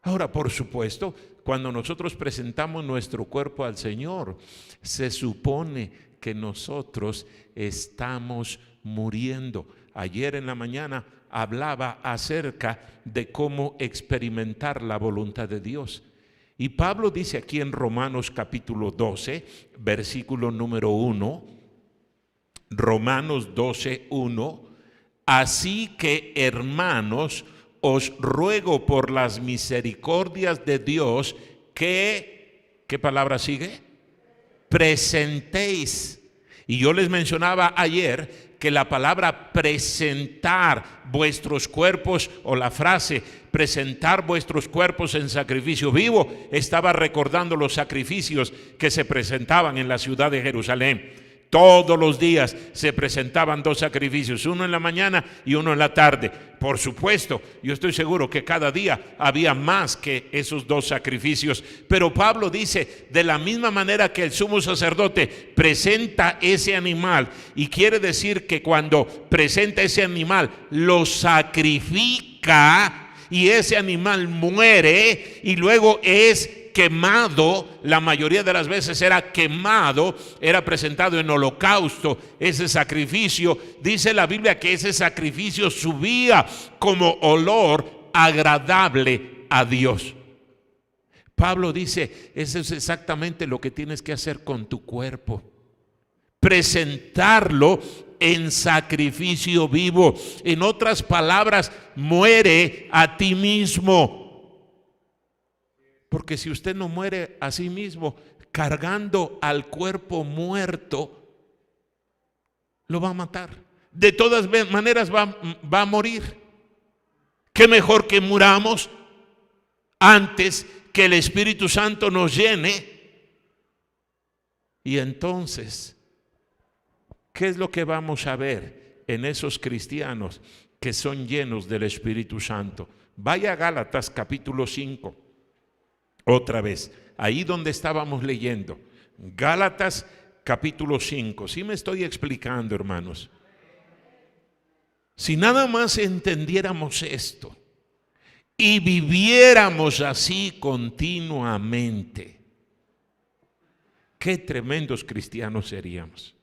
Ahora, por supuesto, cuando nosotros presentamos nuestro cuerpo al Señor, se supone que nosotros estamos muriendo. Ayer en la mañana hablaba acerca de cómo experimentar la voluntad de Dios. Y Pablo dice aquí en Romanos capítulo 12, versículo número 1, Romanos 12, 1, así que, hermanos, os ruego por las misericordias de Dios que, ¿qué palabra sigue? Presentéis. Y yo les mencionaba ayer que la palabra presentar vuestros cuerpos, o la frase presentar vuestros cuerpos en sacrificio vivo, estaba recordando los sacrificios que se presentaban en la ciudad de Jerusalén. Todos los días se presentaban dos sacrificios, uno en la mañana y uno en la tarde. Por supuesto, yo estoy seguro que cada día había más que esos dos sacrificios. Pero Pablo dice, de la misma manera que el sumo sacerdote presenta ese animal, y quiere decir que cuando presenta ese animal, lo sacrifica, y ese animal muere y luego es quemado. La mayoría de las veces era quemado, era presentado en holocausto. Ese sacrificio, dice la Biblia que ese sacrificio subía como olor agradable a Dios. Pablo dice, eso es exactamente lo que tienes que hacer con tu cuerpo. Presentarlo en sacrificio vivo. En otras palabras, muere a ti mismo. Porque si usted no muere a sí mismo, cargando al cuerpo muerto, lo va a matar. De todas maneras va a morir. ¿Qué mejor que muramos antes que el Espíritu Santo nos llene? Y entonces, ¿qué es lo que vamos a ver en esos cristianos que son llenos del Espíritu Santo? Vaya a Gálatas capítulo 5. Otra vez, ahí donde estábamos leyendo, Gálatas capítulo 5. ¿Sí me estoy explicando, hermanos? Si nada más entendiéramos esto y viviéramos así continuamente, qué tremendos cristianos seríamos.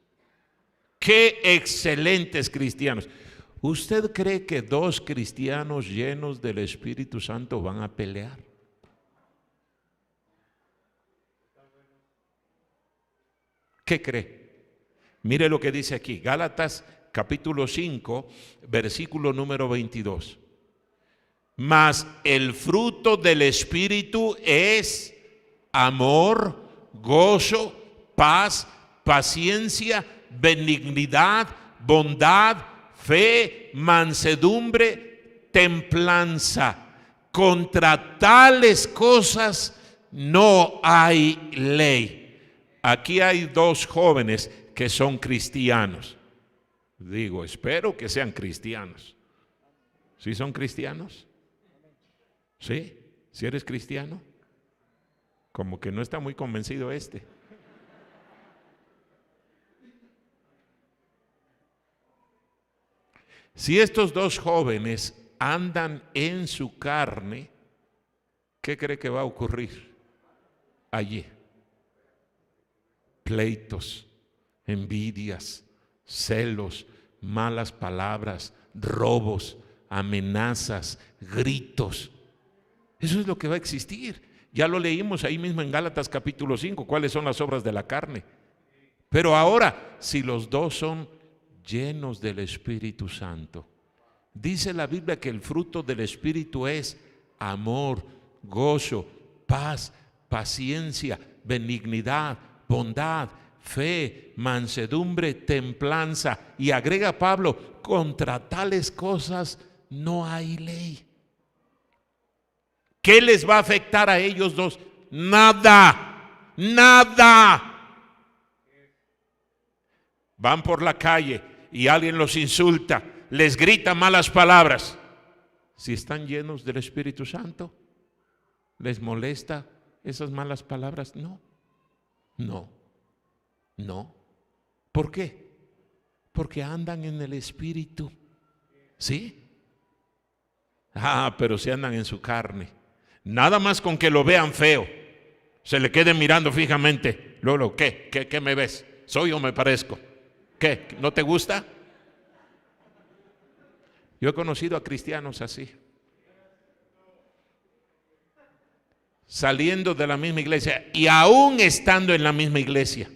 Qué excelentes cristianos. ¿Usted cree que dos cristianos llenos del Espíritu Santo van a pelear? ¿Qué cree? Mire lo que dice aquí, Gálatas capítulo 5, versículo número 22. Mas el fruto del Espíritu es amor, gozo, paz, paciencia, benignidad, bondad, fe, mansedumbre, templanza. Contra tales cosas no hay ley. Aquí hay dos jóvenes que son cristianos. Digo, espero que sean cristianos. ¿Sí son cristianos? ¿Sí? ¿Si eres cristiano? Como que no está muy convencido este. Si estos dos jóvenes andan en su carne, ¿qué cree que va a ocurrir allí? Pleitos, envidias, celos, malas palabras, robos, amenazas, gritos. Eso es lo que va a existir. Ya lo leímos ahí mismo en Gálatas capítulo 5, cuáles son las obras de la carne. Pero ahora, si los dos son llenos del Espíritu Santo, dice la Biblia que el fruto del Espíritu es amor, gozo, paz, paciencia, benignidad, bondad, fe, mansedumbre, templanza. Y agrega Pablo, contra tales cosas no hay ley. ¿Qué les va a afectar a ellos dos? Nada, nada. Van por la calle y alguien los insulta, les grita malas palabras. Si están llenos del Espíritu Santo, ¿les molesta esas malas palabras? No. No. ¿Por qué? Porque andan en el Espíritu. ¿Sí? Pero si andan en su carne, nada más con que lo vean feo, se le queden mirando fijamente, luego, ¿qué me ves? ¿Soy o me parezco? ¿Qué? ¿No te gusta? Yo he conocido a cristianos así, saliendo de la misma iglesia y aún estando en la misma iglesia.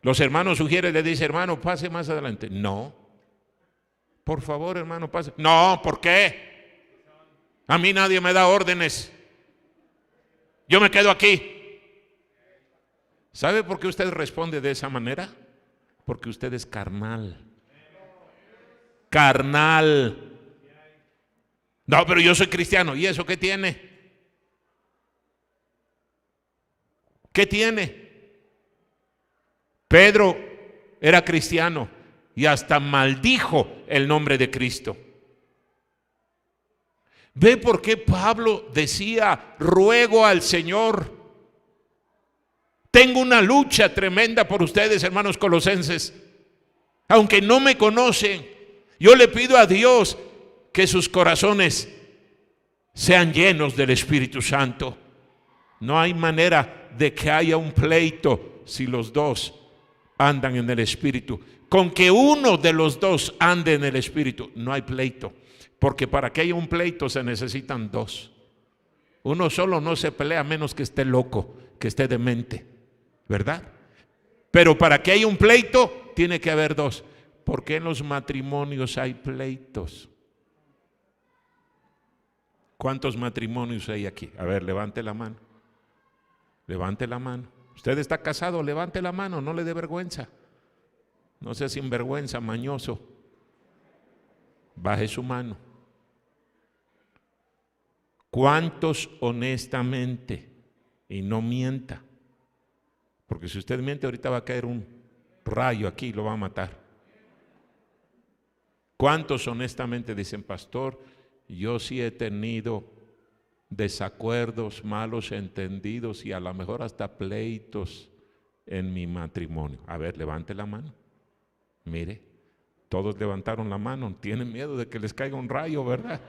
Los hermanos sugieren, le dice, hermano, pase más adelante. No. Por favor, hermano, pase. No, ¿por qué? A mí nadie me da órdenes. Yo me quedo aquí. ¿Sabe por qué usted responde de esa manera? Porque usted es carnal. Carnal. No, pero yo soy cristiano. ¿Y eso qué tiene? ¿Qué tiene? Pedro era cristiano y hasta maldijo el nombre de Cristo. ¿Ve por qué Pablo decía, ruego al Señor? Tengo una lucha tremenda por ustedes, hermanos colosenses. Aunque no me conocen, yo le pido a Dios que sus corazones sean llenos del Espíritu Santo. No hay manera de que haya un pleito si los dos andan en el Espíritu. Con que uno de los dos ande en el Espíritu, no hay pleito. Porque para que haya un pleito se necesitan dos. Uno solo no se pelea a menos que esté loco, que esté demente, ¿verdad? Pero para que haya un pleito, tiene que haber dos. ¿Por qué en los matrimonios hay pleitos? ¿Cuántos matrimonios hay aquí? A ver, levante la mano. Levante la mano. ¿Usted está casado? Levante la mano, no le dé vergüenza. No sea sinvergüenza, mañoso. Baje su mano. ¿Cuántos honestamente? Y no mienta. Porque si usted miente, ahorita va a caer un rayo aquí y lo va a matar. ¿Cuántos honestamente dicen, pastor, yo sí he tenido desacuerdos, malos entendidos y a lo mejor hasta pleitos en mi matrimonio? A ver, levante la mano. Mire, todos levantaron la mano. Tienen miedo de que les caiga un rayo, ¿verdad?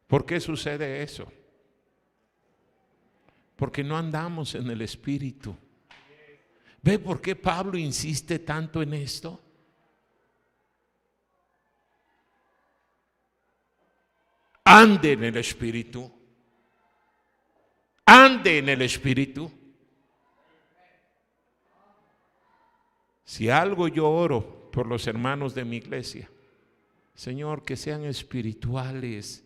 ¿Por qué sucede eso? Porque no andamos en el Espíritu. ¿Ve por qué Pablo insiste tanto en esto? Ande en el Espíritu. Ande en el Espíritu. Si algo yo oro por los hermanos de mi iglesia, Señor, que sean espirituales,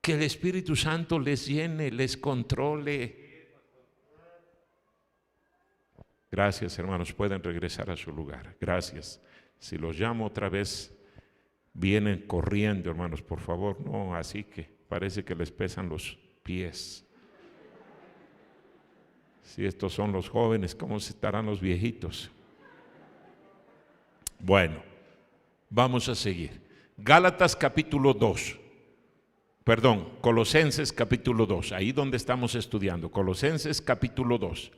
que el Espíritu Santo les llene, les controle. Gracias, hermanos, pueden regresar a su lugar. Gracias. Si los llamo otra vez, vienen corriendo, hermanos, por favor. No, así que parece que les pesan los pies. Si estos son los jóvenes, ¿cómo estarán los viejitos? Bueno, vamos a seguir. Gálatas capítulo 2. Perdón, Colosenses capítulo 2. Ahí donde estamos estudiando. Colosenses capítulo 2.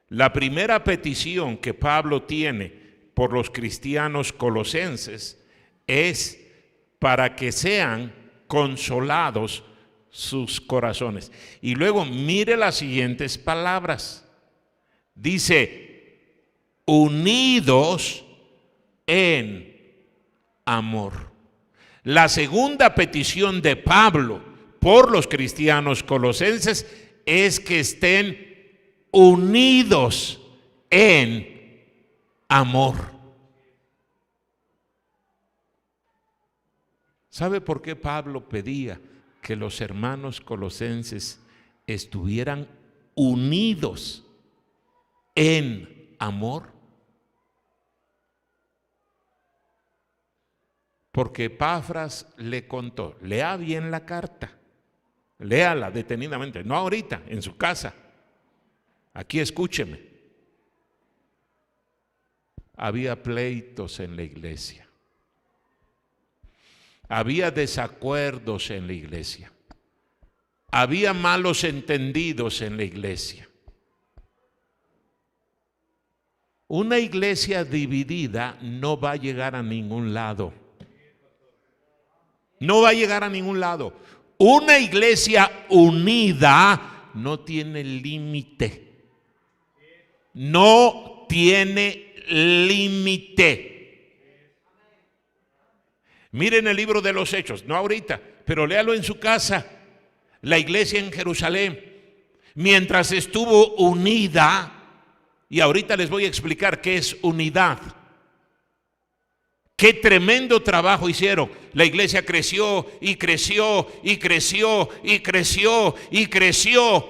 La primera petición que Pablo tiene por los cristianos colosenses es para que sean consolados sus corazones. Y luego mire las siguientes palabras. Dice, unidos en amor. La segunda petición de Pablo por los cristianos colosenses es que estén unidos en amor. ¿Sabe por qué Pablo pedía que los hermanos colosenses estuvieran unidos en amor? Porque Epafras le contó. Lea bien la carta, léala detenidamente, no ahorita, en su casa. Aquí escúcheme. Había pleitos en la iglesia. Había desacuerdos en la iglesia. Había malos entendidos en la iglesia. Una iglesia dividida no va a llegar a ningún lado. No va a llegar a ningún lado. Una iglesia unida no tiene límite. No tiene límite. Miren el libro de los Hechos, no ahorita, pero léalo en su casa. La iglesia en Jerusalén, mientras estuvo unida, y ahorita les voy a explicar qué es unidad. Qué tremendo trabajo hicieron. La iglesia creció y creció y creció y creció y creció.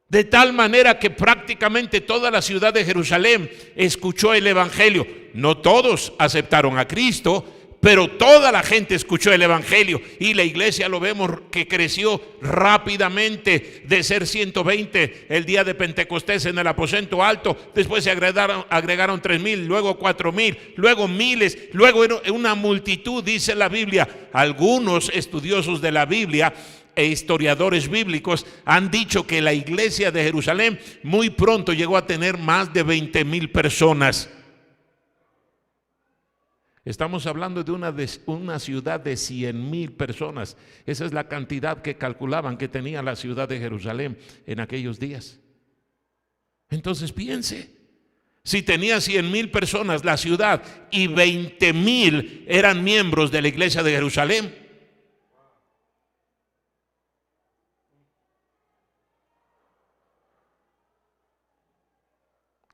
De tal manera que prácticamente toda la ciudad de Jerusalén escuchó el evangelio. No todos aceptaron a Cristo, pero toda la gente escuchó el evangelio. Y la iglesia lo vemos que creció rápidamente, de ser 120 el día de Pentecostés en el aposento alto. Después se agregaron 3,000, luego 4,000, luego miles, luego una multitud, dice la Biblia. Algunos estudiosos de la Biblia e historiadores bíblicos han dicho que la iglesia de Jerusalén muy pronto llegó a tener más de 20,000 personas. Estamos hablando de una ciudad de 100,000 personas. Esa es la cantidad que calculaban que tenía la ciudad de Jerusalén en aquellos días. Entonces piense, si tenía 100,000 personas la ciudad y 20,000 eran miembros de la iglesia de Jerusalén,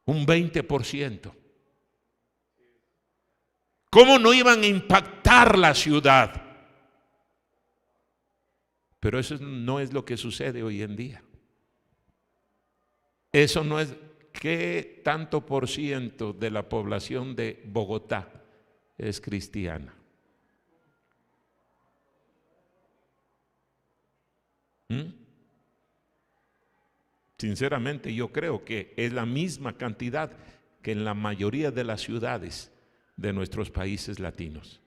un 20%. ¿Cómo no iban a impactar la ciudad? Pero eso no es lo que sucede hoy en día. Eso no es. ¿Qué tanto por ciento de la población de Bogotá es cristiana? Sinceramente, yo creo que es la misma cantidad que en la mayoría de las ciudades de nuestros países latinos.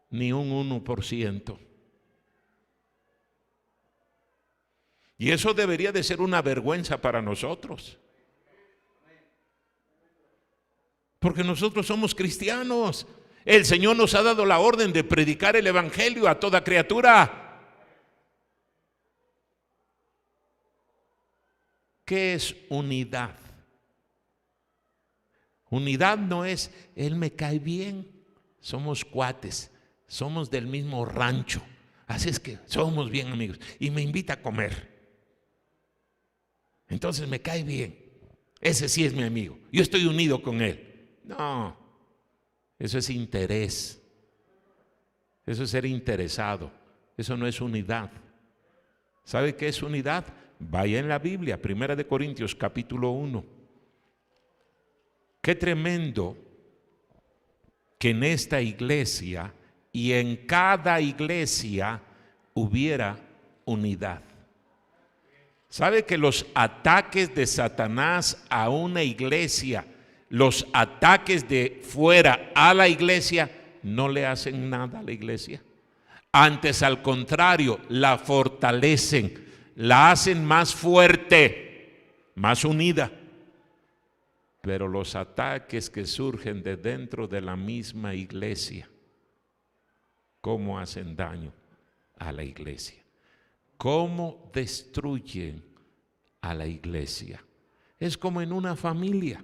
Ni un 1%. Y eso debería de ser una vergüenza para nosotros. Porque nosotros somos cristianos. El Señor nos ha dado la orden de predicar el evangelio a toda criatura. ¿Qué es unidad? Unidad no es, él me cae bien, somos cuates, somos del mismo rancho, así es que somos bien amigos y me invita a comer. Entonces me cae bien, ese sí es mi amigo, yo estoy unido con él. No, eso es interés, eso es ser interesado, eso no es unidad. ¿Sabe qué es unidad? Vaya en la Biblia, 1 Corintios capítulo 1. Qué tremendo que en esta iglesia y en cada iglesia hubiera unidad. ¿Sabe que los ataques de Satanás a una iglesia, los ataques de fuera a la iglesia, no le hacen nada a la iglesia? Antes, al contrario, la fortalecen, la hacen más fuerte, más unida. Pero los ataques que surgen de dentro de la misma iglesia, ¿cómo hacen daño a la iglesia? ¿Cómo destruyen a la iglesia? Es como en una familia.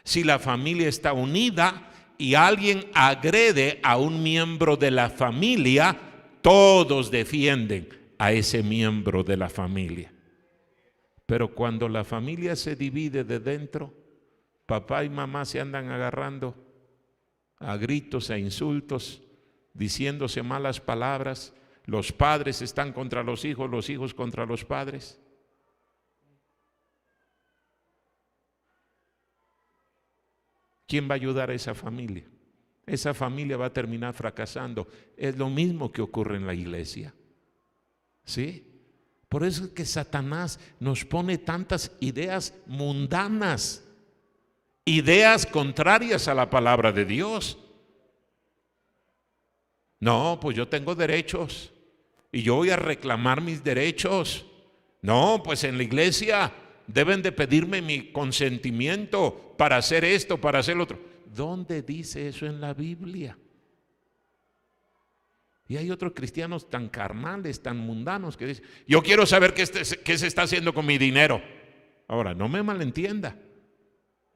Si la familia está unida y alguien agrede a un miembro de la familia, todos defienden a ese miembro de la familia. Pero cuando la familia se divide de dentro, papá y mamá se andan agarrando a gritos, a insultos, diciéndose malas palabras. Los padres están contra los hijos contra los padres. ¿Quién va a ayudar a esa familia? Esa familia va a terminar fracasando. Es lo mismo que ocurre en la iglesia. ¿Sí? Por eso es que Satanás nos pone tantas ideas mundanas, ideas contrarias a la palabra de Dios. No, pues yo tengo derechos y yo voy a reclamar mis derechos. No, pues en la iglesia deben de pedirme mi consentimiento para hacer esto, para hacer lo otro. ¿Dónde dice eso en la Biblia? Y hay otros cristianos tan carnales, tan mundanos que dicen, yo quiero saber qué se está haciendo con mi dinero. Ahora, no me malentienda.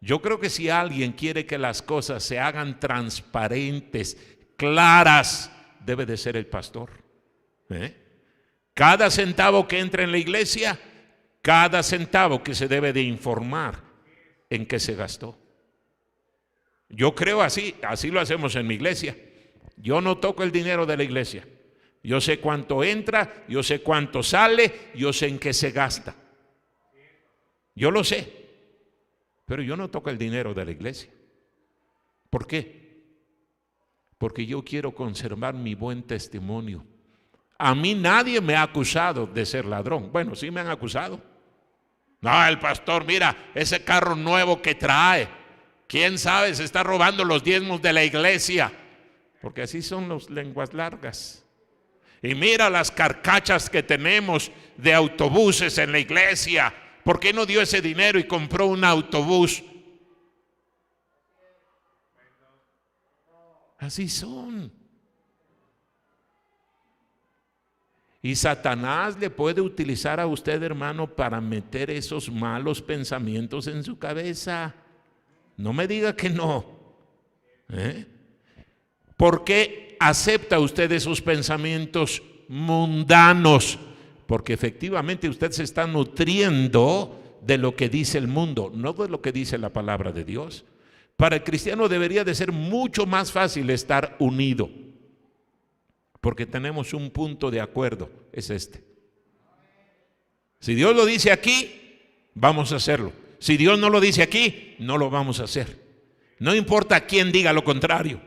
Yo creo que si alguien quiere que las cosas se hagan transparentes, claras, debe de ser el pastor. Cada centavo que entra en la iglesia, cada centavo que se debe de informar en qué se gastó. Yo creo así lo hacemos en mi iglesia. Yo no toco el dinero de la iglesia. Yo sé cuánto entra, yo sé cuánto sale, yo sé en qué se gasta. Yo lo sé, pero yo no toco el dinero de la iglesia. ¿Por qué? Porque yo quiero conservar mi buen testimonio. A mí nadie me ha acusado de ser ladrón. Bueno, sí me han acusado. No, el pastor, mira, ese carro nuevo que trae, quién sabe, se está robando los diezmos de la iglesia. Porque así son los lenguas largas. Y mira las carcachas que tenemos de autobuses en la iglesia. ¿Por qué no dio ese dinero y compró un autobús? Así son. Y Satanás le puede utilizar a usted, hermano, para meter esos malos pensamientos en su cabeza. No me diga que no. ¿Por qué acepta usted esos pensamientos mundanos? Porque efectivamente usted se está nutriendo de lo que dice el mundo, no de lo que dice la palabra de Dios. Para el cristiano debería de ser mucho más fácil estar unido, porque tenemos un punto de acuerdo, es este. Si Dios lo dice aquí, vamos a hacerlo. Si Dios no lo dice aquí, no lo vamos a hacer. No importa quién diga lo contrario.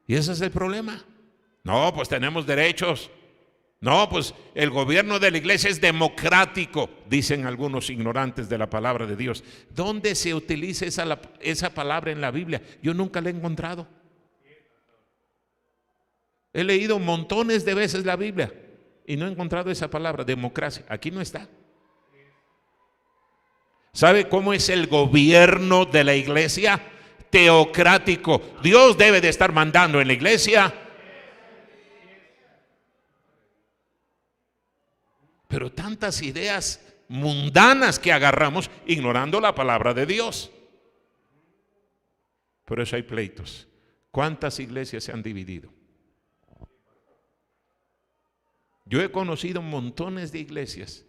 Y ese es el problema. No, pues tenemos derechos. No, pues el gobierno de la iglesia es democrático, dicen algunos ignorantes de la palabra de Dios. ¿Dónde se utiliza esa palabra en la Biblia? Yo nunca la he encontrado. He leído montones de veces la Biblia y no he encontrado esa palabra, democracia. Aquí no está. ¿Sabe cómo es el gobierno de la iglesia? Teocrático. Dios debe de estar mandando en la iglesia. Pero tantas ideas mundanas que agarramos ignorando la palabra de Dios. Por eso hay pleitos. ¿Cuántas iglesias se han dividido? Yo he conocido montones de iglesias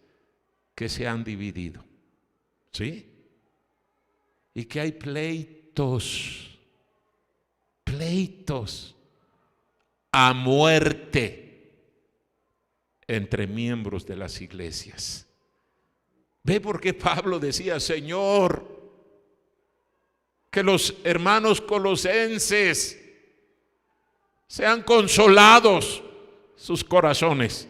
que se han dividido. ¿Sí? Y que hay pleitos a muerte entre miembros de las iglesias. ¿Ve por qué Pablo decía, Señor, que los hermanos colosenses sean consolados sus corazones,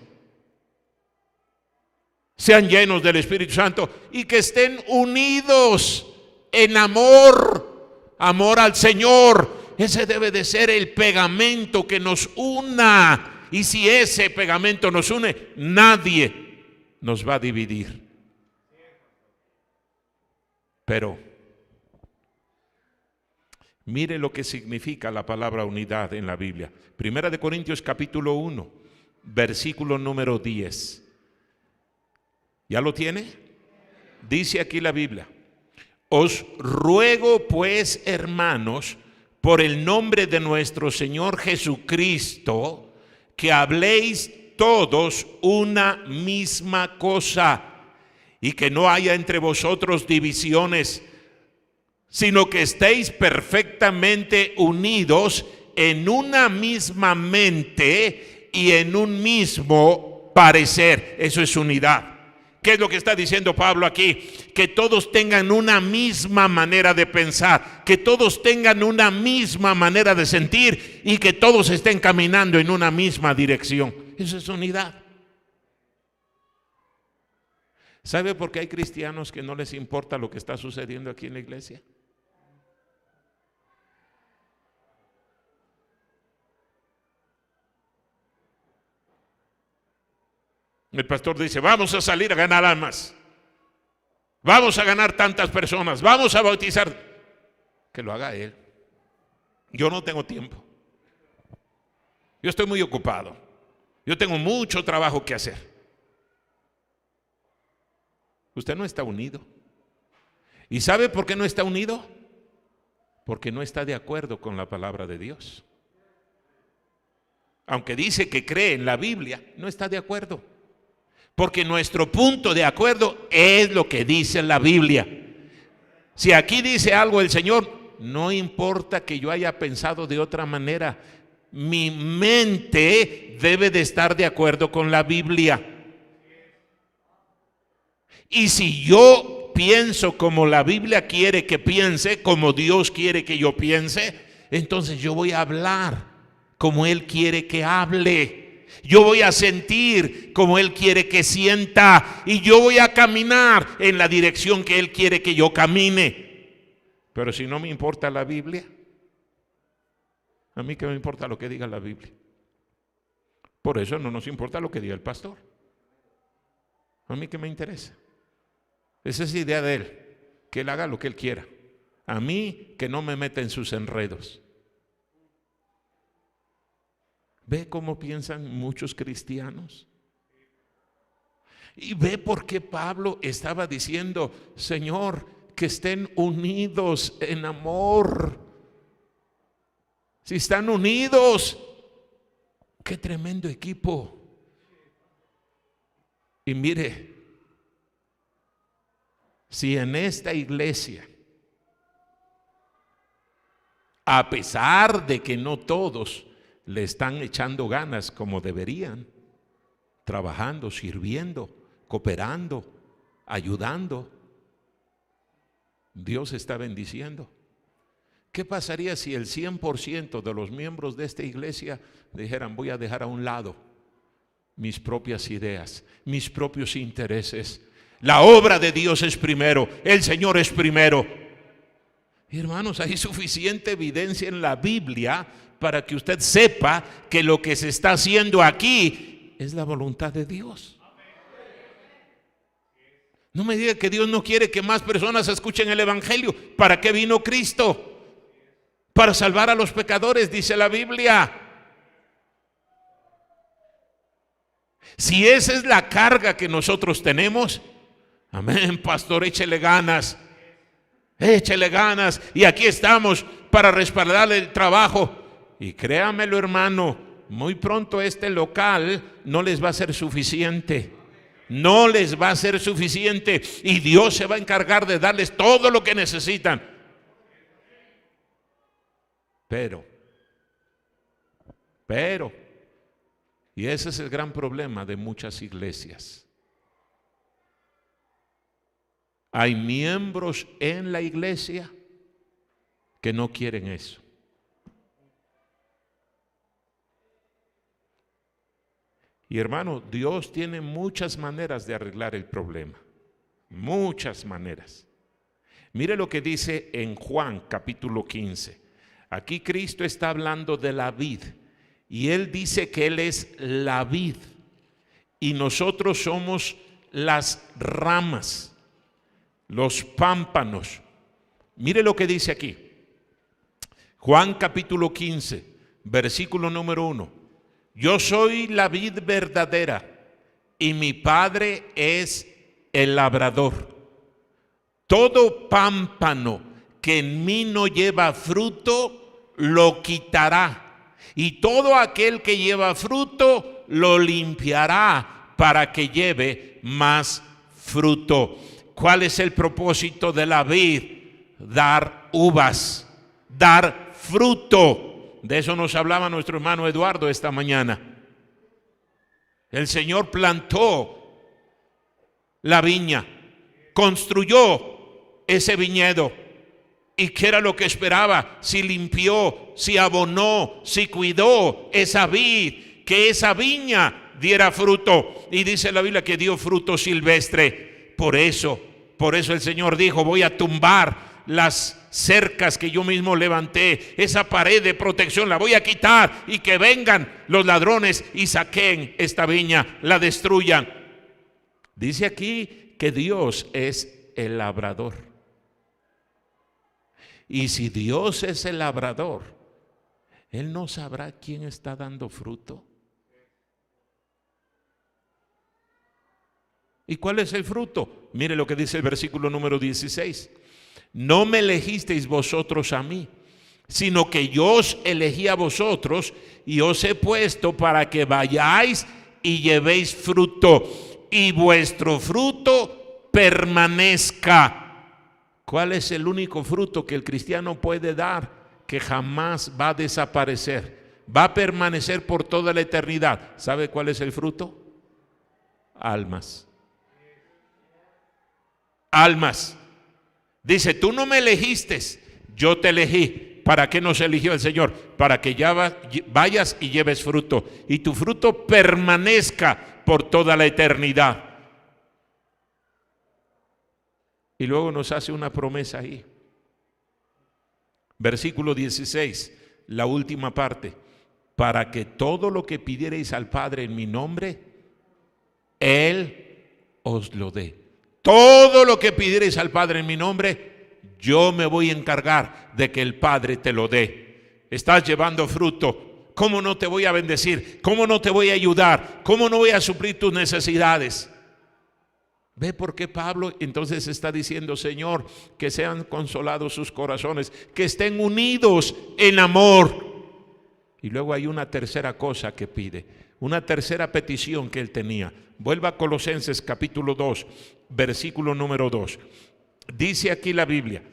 sean llenos del Espíritu Santo y que estén unidos en amor al Señor? Ese debe de ser el pegamento que nos una, y si ese pegamento nos une, nadie nos va a dividir. Pero mire lo que significa la palabra unidad en la Biblia. Primera de Corintios capítulo 1, versículo número 10. ¿Ya lo tiene? Dice aquí la Biblia: os ruego pues, hermanos, por el nombre de nuestro Señor Jesucristo, que habléis todos una misma cosa, y que no haya entre vosotros divisiones, sino que estéis perfectamente unidos en una misma mente y en un mismo parecer. Eso es unidad. ¿Qué es lo que está diciendo Pablo aquí? Que todos tengan una misma manera de pensar, que todos tengan una misma manera de sentir y que todos estén caminando en una misma dirección. Eso es unidad. ¿Sabe por qué hay cristianos que no les importa lo que está sucediendo aquí en la iglesia? El pastor dice, vamos a salir a ganar almas, vamos a ganar tantas personas, vamos a bautizar. Que lo haga él. Yo no tengo tiempo. Yo estoy muy ocupado. Yo tengo mucho trabajo que hacer. Usted no está unido. ¿Y sabe por qué no está unido? Porque no está de acuerdo con la palabra de Dios. Aunque dice que cree en la Biblia, no está de acuerdo. Porque nuestro punto de acuerdo es lo que dice la Biblia. Si aquí dice algo el Señor, no importa que yo haya pensado de otra manera, mi mente debe de estar de acuerdo con la Biblia. Y si yo pienso como la Biblia quiere que piense, como Dios quiere que yo piense, entonces yo voy a hablar como Él quiere que hable. Yo voy a sentir como Él quiere que sienta, y yo voy a caminar en la dirección que Él quiere que yo camine. Pero si no me importa la Biblia, a mí qué me importa lo que diga la Biblia. Por eso no nos importa lo que diga el pastor. A mí qué me interesa. Esa es la idea de él, que él haga lo que él quiera. A mí que no me meta en sus enredos. ¿Ve cómo piensan muchos cristianos? Y ve por qué Pablo estaba diciendo, Señor, que estén unidos en amor. Si están unidos, qué tremendo equipo. Y mire, si en esta iglesia, a pesar de que no todos le están echando ganas como deberían, trabajando, sirviendo, cooperando, ayudando, Dios está bendiciendo. ¿Qué pasaría si el 100% de los miembros de esta iglesia dijeran, voy a dejar a un lado mis propias ideas, mis propios intereses? La obra de Dios es primero, el Señor es primero. Y hermanos, hay suficiente evidencia en la Biblia para que usted sepa que lo que se está haciendo aquí es la voluntad de Dios. No me diga que Dios no quiere que más personas escuchen el Evangelio. ¿Para qué vino Cristo? Para salvar a los pecadores, dice la Biblia. Si esa es la carga que nosotros tenemos, amén, pastor, échele ganas. Échele ganas. Y aquí estamos para respaldarle el trabajo. Y créamelo, hermano, muy pronto este local no les va a ser suficiente. No les va a ser suficiente. Y Dios se va a encargar de darles todo lo que necesitan. Pero, y ese es el gran problema de muchas iglesias. Hay miembros en la iglesia que no quieren eso. Y hermano, Dios tiene muchas maneras de arreglar el problema. Muchas maneras. Mire lo que dice en Juan capítulo 15. Aquí Cristo está hablando de la vid. Y Él dice que Él es la vid. Y nosotros somos las ramas, los pámpanos. Mire lo que dice aquí. Juan capítulo 15, versículo número 1. Yo soy la vid verdadera y mi Padre es el labrador. Todo pámpano que en mí no lleva fruto, lo quitará. Y todo aquel que lleva fruto, lo limpiará para que lleve más fruto. ¿Cuál es el propósito de la vid? Dar uvas, dar fruto. De eso nos hablaba nuestro hermano Eduardo esta mañana. El Señor plantó la viña, construyó ese viñedo. ¿Y qué era lo que esperaba? Si limpió, si abonó, si cuidó esa vid, que esa viña diera fruto. Y dice la Biblia que dio fruto silvestre. Por eso el Señor dijo, voy a tumbar las cercas que yo mismo levanté, esa pared de protección la voy a quitar y que vengan los ladrones y saquen esta viña, la destruyan. Dice aquí que Dios es el labrador. Y si Dios es el labrador, Él no sabrá quién está dando fruto. ¿Y cuál es el fruto? Mire lo que dice el versículo número 16. No me elegisteis vosotros a mí, sino que yo os elegí a vosotros y os he puesto para que vayáis y llevéis fruto y vuestro fruto permanezca. ¿Cuál es el único fruto que el cristiano puede dar que jamás va a desaparecer? Va a permanecer por toda la eternidad. ¿Sabe cuál es el fruto? Almas. Almas. Dice, tú no me elegiste, yo te elegí. ¿Para qué nos eligió el Señor? Para que ya vayas y lleves fruto. Y tu fruto permanezca por toda la eternidad. Y luego nos hace una promesa ahí. Versículo 16, la última parte. para que todo lo que pidiereis al Padre en mi nombre, Él os lo dé. Todo lo que pidiereis al Padre en mi nombre, yo me voy a encargar de que el Padre te lo dé. Estás llevando fruto. ¿Cómo no te voy a bendecir? ¿Cómo no te voy a ayudar? ¿Cómo no voy a suplir tus necesidades? ¿Ve por qué Pablo entonces está diciendo, Señor, que sean consolados sus corazones, que estén unidos en amor? Y luego hay una tercera cosa que pide, una tercera petición que él tenía. Vuelva a Colosenses capítulo 2, versículo número 2. Dice aquí la Biblia,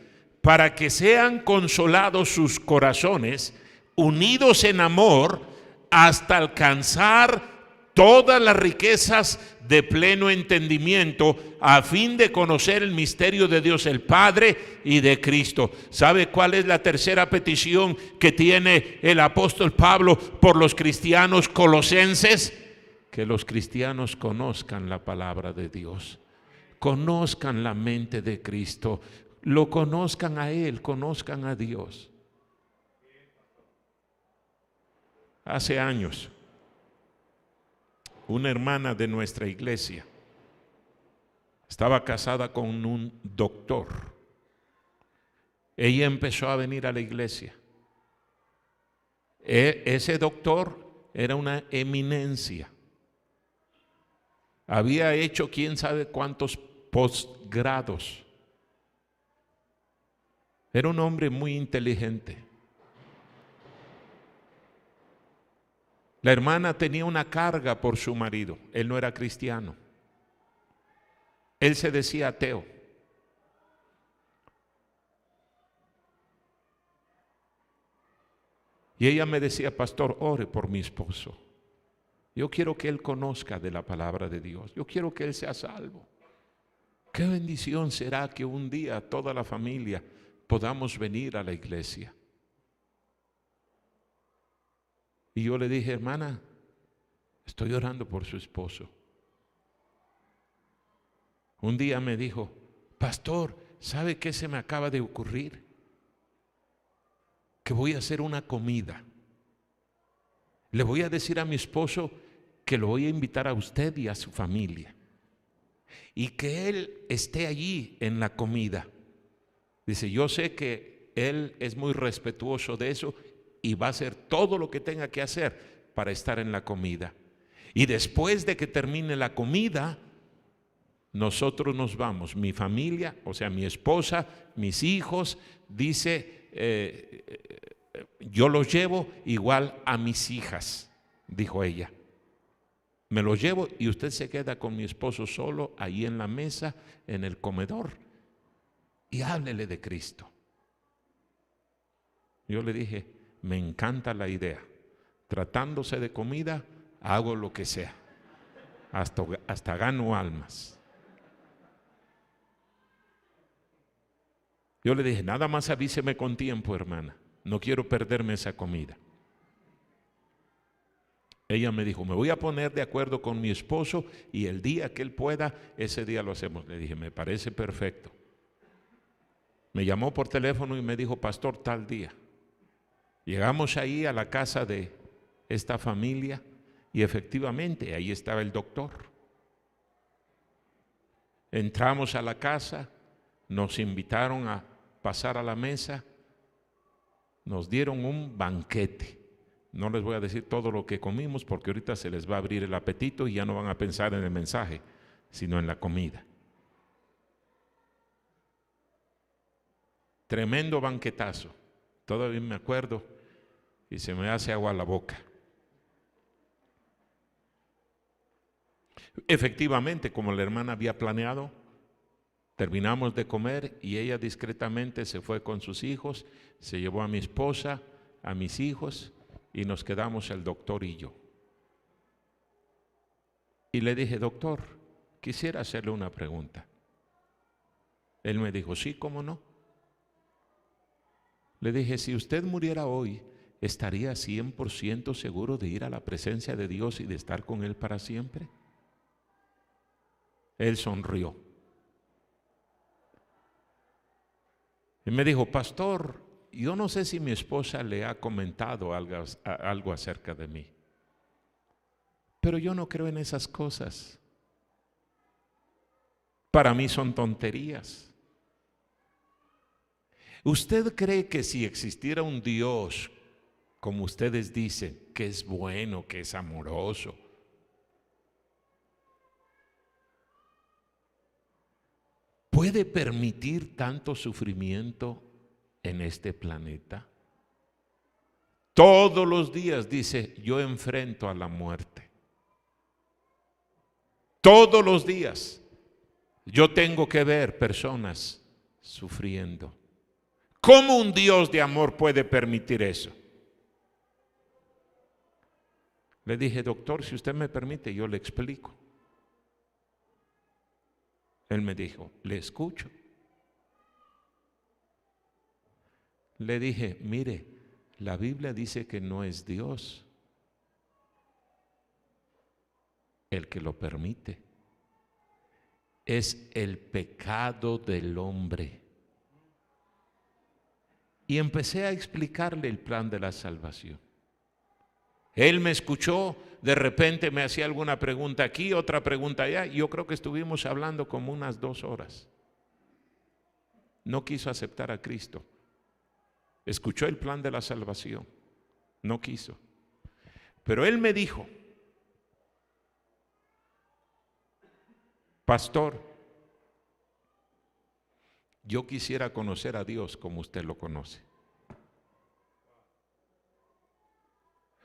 para que sean consolados sus corazones, unidos en amor, hasta alcanzar todas las riquezas de pleno entendimiento, a fin de conocer el misterio de Dios el Padre y de Cristo. ¿Sabe cuál es la tercera petición que tiene el apóstol Pablo por los cristianos colosenses? Que los cristianos conozcan la palabra de Dios, conozcan la mente de Cristo, lo conozcan a Él, conozcan a Dios. Hace años, una hermana de nuestra iglesia estaba casada con un doctor. Ella empezó a venir a la iglesia. Ese doctor era una eminencia. Había hecho quién sabe cuántos posgrados. Era un hombre muy inteligente. La hermana tenía una carga por su marido. Él no era cristiano. Él se decía ateo. Y ella me decía, pastor, ore por mi esposo. Yo quiero que él conozca de la palabra de Dios. Yo quiero que él sea salvo. Qué bendición será que un día toda la familia podamos venir a la iglesia. Y yo le dije, hermana, estoy orando por su esposo. Un día me dijo, pastor, ¿sabe qué se me acaba de ocurrir? Que voy a hacer una comida. Le voy a decir a mi esposo que lo voy a invitar a usted y a su familia. Y que él esté allí en la comida. Dice, yo sé que él es muy respetuoso de eso y va a hacer todo lo que tenga que hacer para estar en la comida. Y después de que termine la comida, nosotros nos vamos, mi familia, o sea, mi esposa, mis hijos, dice, yo los llevo igual a mis hijas, dijo ella. Me los llevo y usted se queda con mi esposo solo ahí en la mesa, en el comedor, y háblele de Cristo. Yo le dije, me encanta la idea. Tratándose de comida, hago lo que sea. Hasta gano almas. Yo le dije, nada más avíseme con tiempo, hermana. No quiero perderme esa comida. Ella me dijo, me voy a poner de acuerdo con mi esposo y el día que él pueda, ese día lo hacemos. Le dije, me parece perfecto. Me llamó por teléfono y me dijo, pastor, tal día. Llegamos ahí a la casa de esta familia y efectivamente ahí estaba el doctor. Entramos a la casa, nos invitaron a pasar a la mesa, nos dieron un banquete. No les voy a decir todo lo que comimos porque ahorita se les va a abrir el apetito y ya no van a pensar en el mensaje, sino en la comida. Tremendo banquetazo. Todavía me acuerdo y se me hace agua a la boca. Efectivamente, como la hermana había planeado, terminamos de comer y ella discretamente se fue con sus hijos, se llevó a mi esposa, a mis hijos y nos quedamos el doctor y yo. Y le dije, doctor, quisiera hacerle una pregunta. Él me dijo, sí, ¿cómo no? Le dije, si usted muriera hoy, ¿estaría 100% seguro de ir a la presencia de Dios y de estar con Él para siempre? Él sonrió. Y me dijo, pastor, yo no sé si mi esposa le ha comentado algo acerca de mí, pero yo no creo en esas cosas. Para mí son tonterías. ¿Usted cree que si existiera un Dios, como ustedes dicen, que es bueno, que es amoroso, puede permitir tanto sufrimiento en este planeta? Todos los días dice, yo enfrento a la muerte. Todos los días yo tengo que ver personas sufriendo. ¿Cómo un Dios de amor puede permitir eso? Le dije, doctor, si usted me permite, yo le explico. Él me dijo, le escucho. Le dije, mire, la Biblia dice que no es Dios el que lo permite. Es el pecado del hombre. Y empecé a explicarle el plan de la salvación. Él me escuchó, de repente me hacía alguna pregunta aquí, otra pregunta allá. Yo creo que estuvimos hablando como unas 2 horas. No quiso aceptar a Cristo. Escuchó el plan de la salvación. No quiso. Pero él me dijo, pastor, yo quisiera conocer a Dios como usted lo conoce.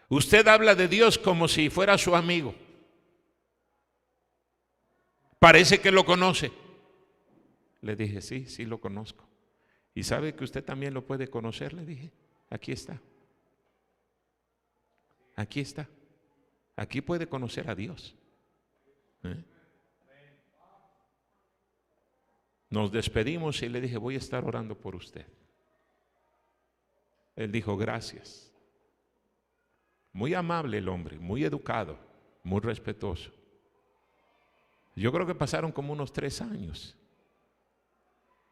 Usted habla de Dios como si fuera su amigo. Parece que lo conoce. Le dije, sí, sí lo conozco. ¿Y sabe que usted también lo puede conocer? Le dije, aquí está. Aquí está. Aquí puede conocer a Dios. Nos despedimos y le dije, voy a estar orando por usted. Él dijo, gracias. Muy amable el hombre, muy educado, muy respetuoso. Yo creo que pasaron como unos 3 años.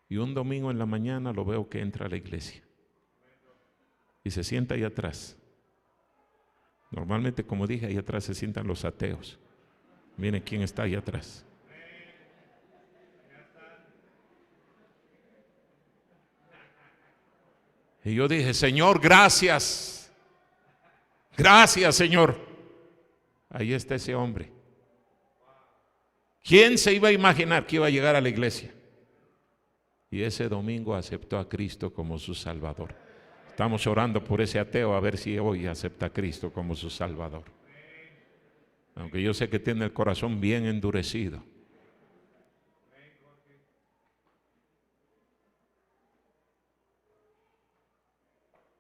Y un domingo en la mañana lo veo que entra a la iglesia. Y se sienta ahí atrás. Normalmente, como dije, ahí atrás se sientan los ateos. Miren quién está ahí atrás. Y yo dije, Señor, gracias. Gracias, Señor. Ahí está ese hombre. ¿Quién se iba a imaginar que iba a llegar a la iglesia? Y ese domingo aceptó a Cristo como su Salvador. Estamos orando por ese ateo a ver si hoy acepta a Cristo como su Salvador. Aunque yo sé que tiene el corazón bien endurecido.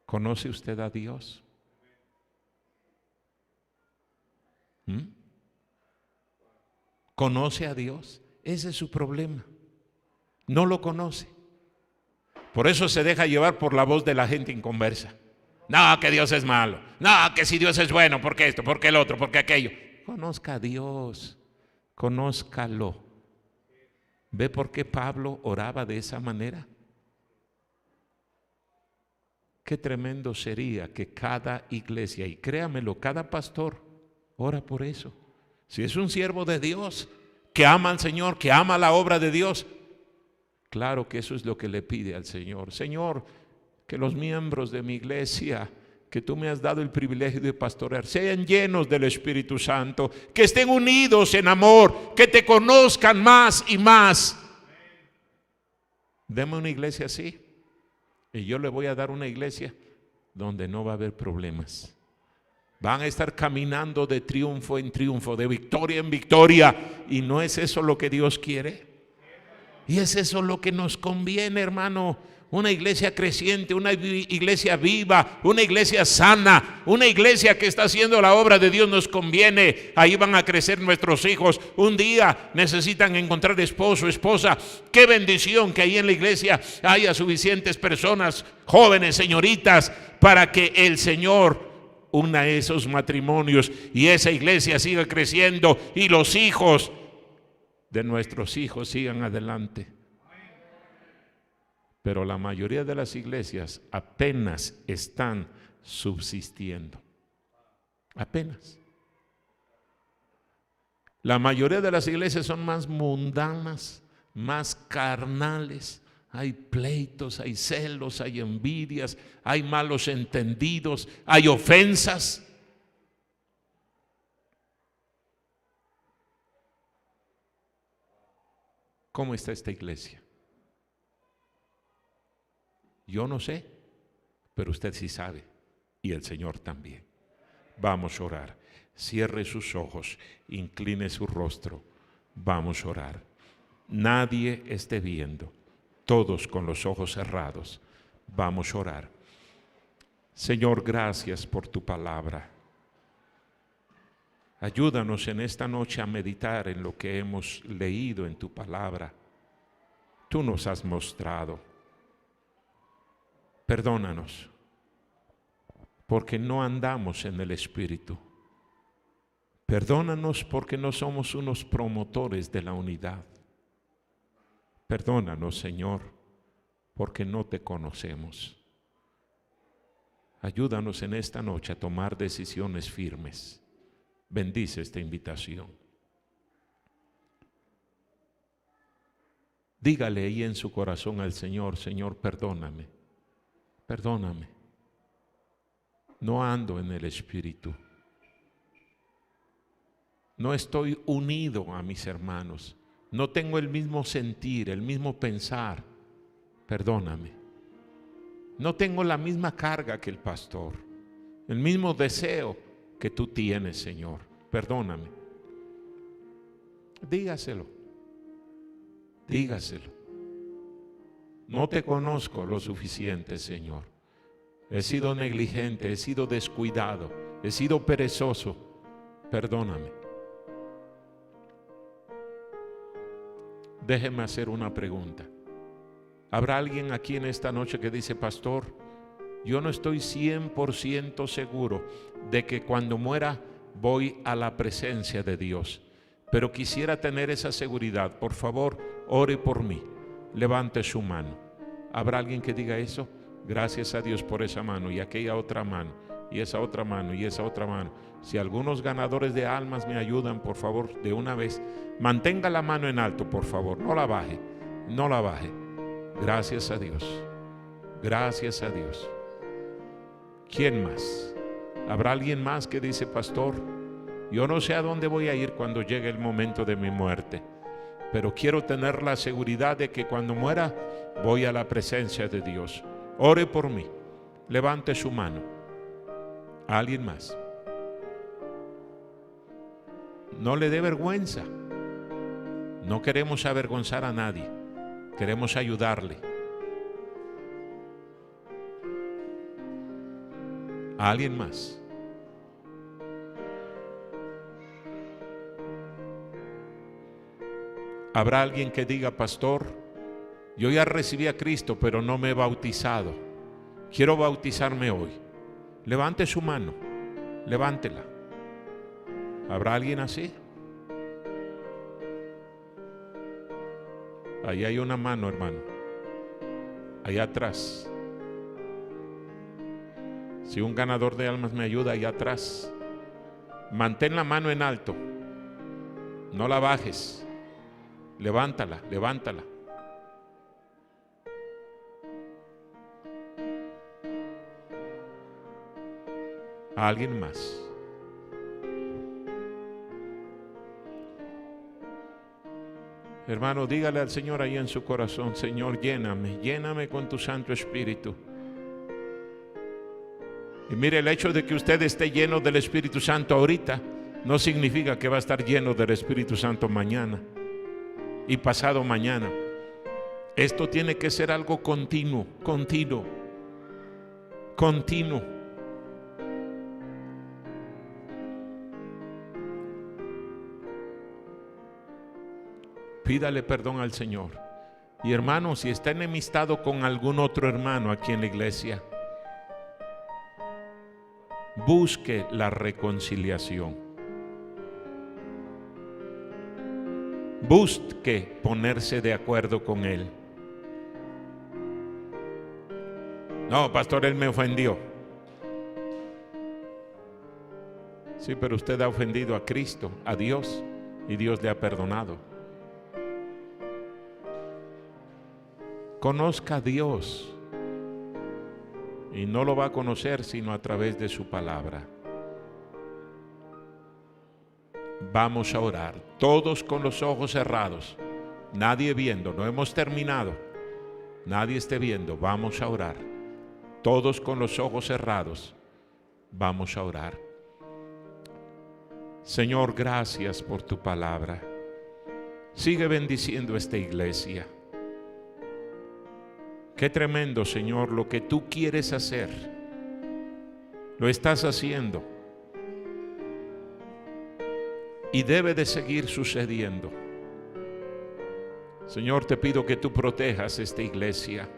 ¿Conoce usted a Dios? ¿Conoce a Dios? Ese es su problema. No lo conoce. Por eso se deja llevar por la voz de la gente inconversa. No, que Dios es malo. No, que si Dios es bueno, porque esto, porque el otro, porque aquello. Conozca a Dios. Conózcalo. ¿Ve por qué Pablo oraba de esa manera? Qué tremendo sería que cada iglesia, y créamelo, cada pastor ora por eso. Si es un siervo de Dios, que ama al Señor, que ama la obra de Dios, claro que eso es lo que le pide al Señor. Señor, que los miembros de mi iglesia, que tú me has dado el privilegio de pastorear, sean llenos del Espíritu Santo, que estén unidos en amor, que te conozcan más y más. Deme una iglesia así. Y yo le voy a dar una iglesia donde no va a haber problemas. Van a estar caminando de triunfo en triunfo, de victoria en victoria. ¿Y no es eso lo que Dios quiere? Y es eso lo que nos conviene, hermano. Una iglesia creciente, una iglesia viva, una iglesia sana, una iglesia que está haciendo la obra de Dios nos conviene. Ahí van a crecer nuestros hijos. Un día necesitan encontrar esposo, esposa. Qué bendición que ahí en la iglesia haya suficientes personas, jóvenes, señoritas, para que el Señor una esos matrimonios y esa iglesia siga creciendo y los hijos de nuestros hijos sigan adelante. pero la mayoría de las iglesias apenas están subsistiendo. Apenas. La mayoría de las iglesias son más mundanas, más carnales. Hay pleitos, hay celos, hay envidias, hay malos entendidos, hay ofensas. ¿Cómo está esta iglesia? Yo no sé, pero usted sí sabe, y el Señor también. Vamos a orar. Cierre sus ojos, incline su rostro. Vamos a orar. Nadie esté viendo, todos con los ojos cerrados. Vamos a orar. Señor, gracias por tu palabra. Ayúdanos en esta noche a meditar en lo que hemos leído en tu palabra. Tú nos has mostrado. Perdónanos, porque no andamos en el Espíritu. Perdónanos porque no somos unos promotores de la unidad. Perdónanos, Señor, porque no te conocemos. Ayúdanos en esta noche a tomar decisiones firmes. Bendice esta invitación. Dígale ahí en su corazón al Señor: Señor, perdóname, perdóname. No ando en el Espíritu. No estoy unido a mis hermanos. No tengo el mismo sentir, el mismo pensar. Perdóname. No tengo la misma carga que el pastor, el mismo deseo que tú tienes, Señor. Perdóname. Dígaselo. Dígaselo. No te conozco lo suficiente, Señor. He sido negligente, he sido descuidado, he sido perezoso. Perdóname. Déjeme hacer una pregunta. ¿Habrá alguien aquí en esta noche que dice: pastor, yo no estoy 100% seguro de que cuando muera voy a la presencia de Dios, pero quisiera tener esa seguridad? Por favor, ore por mí. Levante su mano. ¿Habrá alguien que diga eso? Gracias a Dios por esa mano, y aquella otra mano, y esa otra mano, y esa otra mano. Si algunos ganadores de almas me ayudan, por favor, de una vez, mantenga la mano en alto, por favor, no la baje, no la baje. Gracias a Dios, gracias a Dios. ¿Quién más? ¿Habrá alguien más que dice: pastor, yo no sé a dónde voy a ir cuando llegue el momento de mi muerte, pero quiero tener la seguridad de que cuando muera voy a la presencia de Dios? Ore por mí. Levante su mano. ¿Alguien más? No le dé vergüenza. No queremos avergonzar a nadie. Queremos ayudarle. ¿A alguien más? ¿Habrá alguien que diga: pastor, yo ya recibí a Cristo, pero no me he bautizado? Quiero bautizarme hoy. Levante su mano. Levántela. ¿Habrá alguien así? Ahí hay una mano, hermano. Allá atrás. Si un ganador de almas me ayuda, allá atrás. Mantén la mano en alto. No la bajes. Levántala, levántala. ¿A alguien más? Hermano, dígale al Señor ahí en su corazón: Señor, lléname, lléname con tu Santo Espíritu. Y mire, el hecho de que usted esté lleno del Espíritu Santo ahorita no significa que va a estar lleno del Espíritu Santo mañana y pasado mañana. Esto tiene que ser algo continuo, continuo, continuo. Pídale perdón al Señor. Y hermano, si está enemistado con algún otro hermano aquí en la iglesia, busque la reconciliación. Busque ponerse de acuerdo con él. No, pastor, él me ofendió. Sí, pero usted ha ofendido a Cristo, a Dios, y Dios le ha perdonado. Conozca a Dios, y no lo va a conocer sino a través de su palabra. Vamos a orar, todos con los ojos cerrados, nadie viendo, no hemos terminado, nadie esté viendo, vamos a orar, todos con los ojos cerrados, vamos a orar. Señor, gracias por tu palabra. Sigue bendiciendo esta iglesia. Qué tremendo, Señor, lo que tú quieres hacer. Lo estás haciendo. Y debe de seguir sucediendo. Señor, te pido que tú protejas esta iglesia.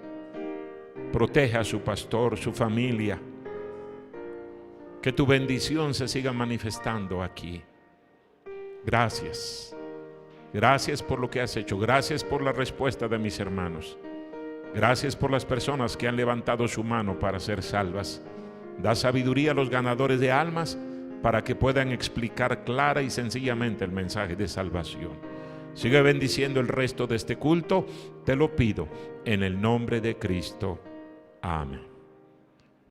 Proteja a su pastor, su familia. Que tu bendición se siga manifestando aquí. Gracias. Gracias por lo que has hecho. Gracias por la respuesta de mis hermanos. Gracias por las personas que han levantado su mano para ser salvas. Da sabiduría a los ganadores de almas para que puedan explicar clara y sencillamente el mensaje de salvación. Sigue bendiciendo el resto de este culto. Te lo pido en el nombre de Cristo. Amén.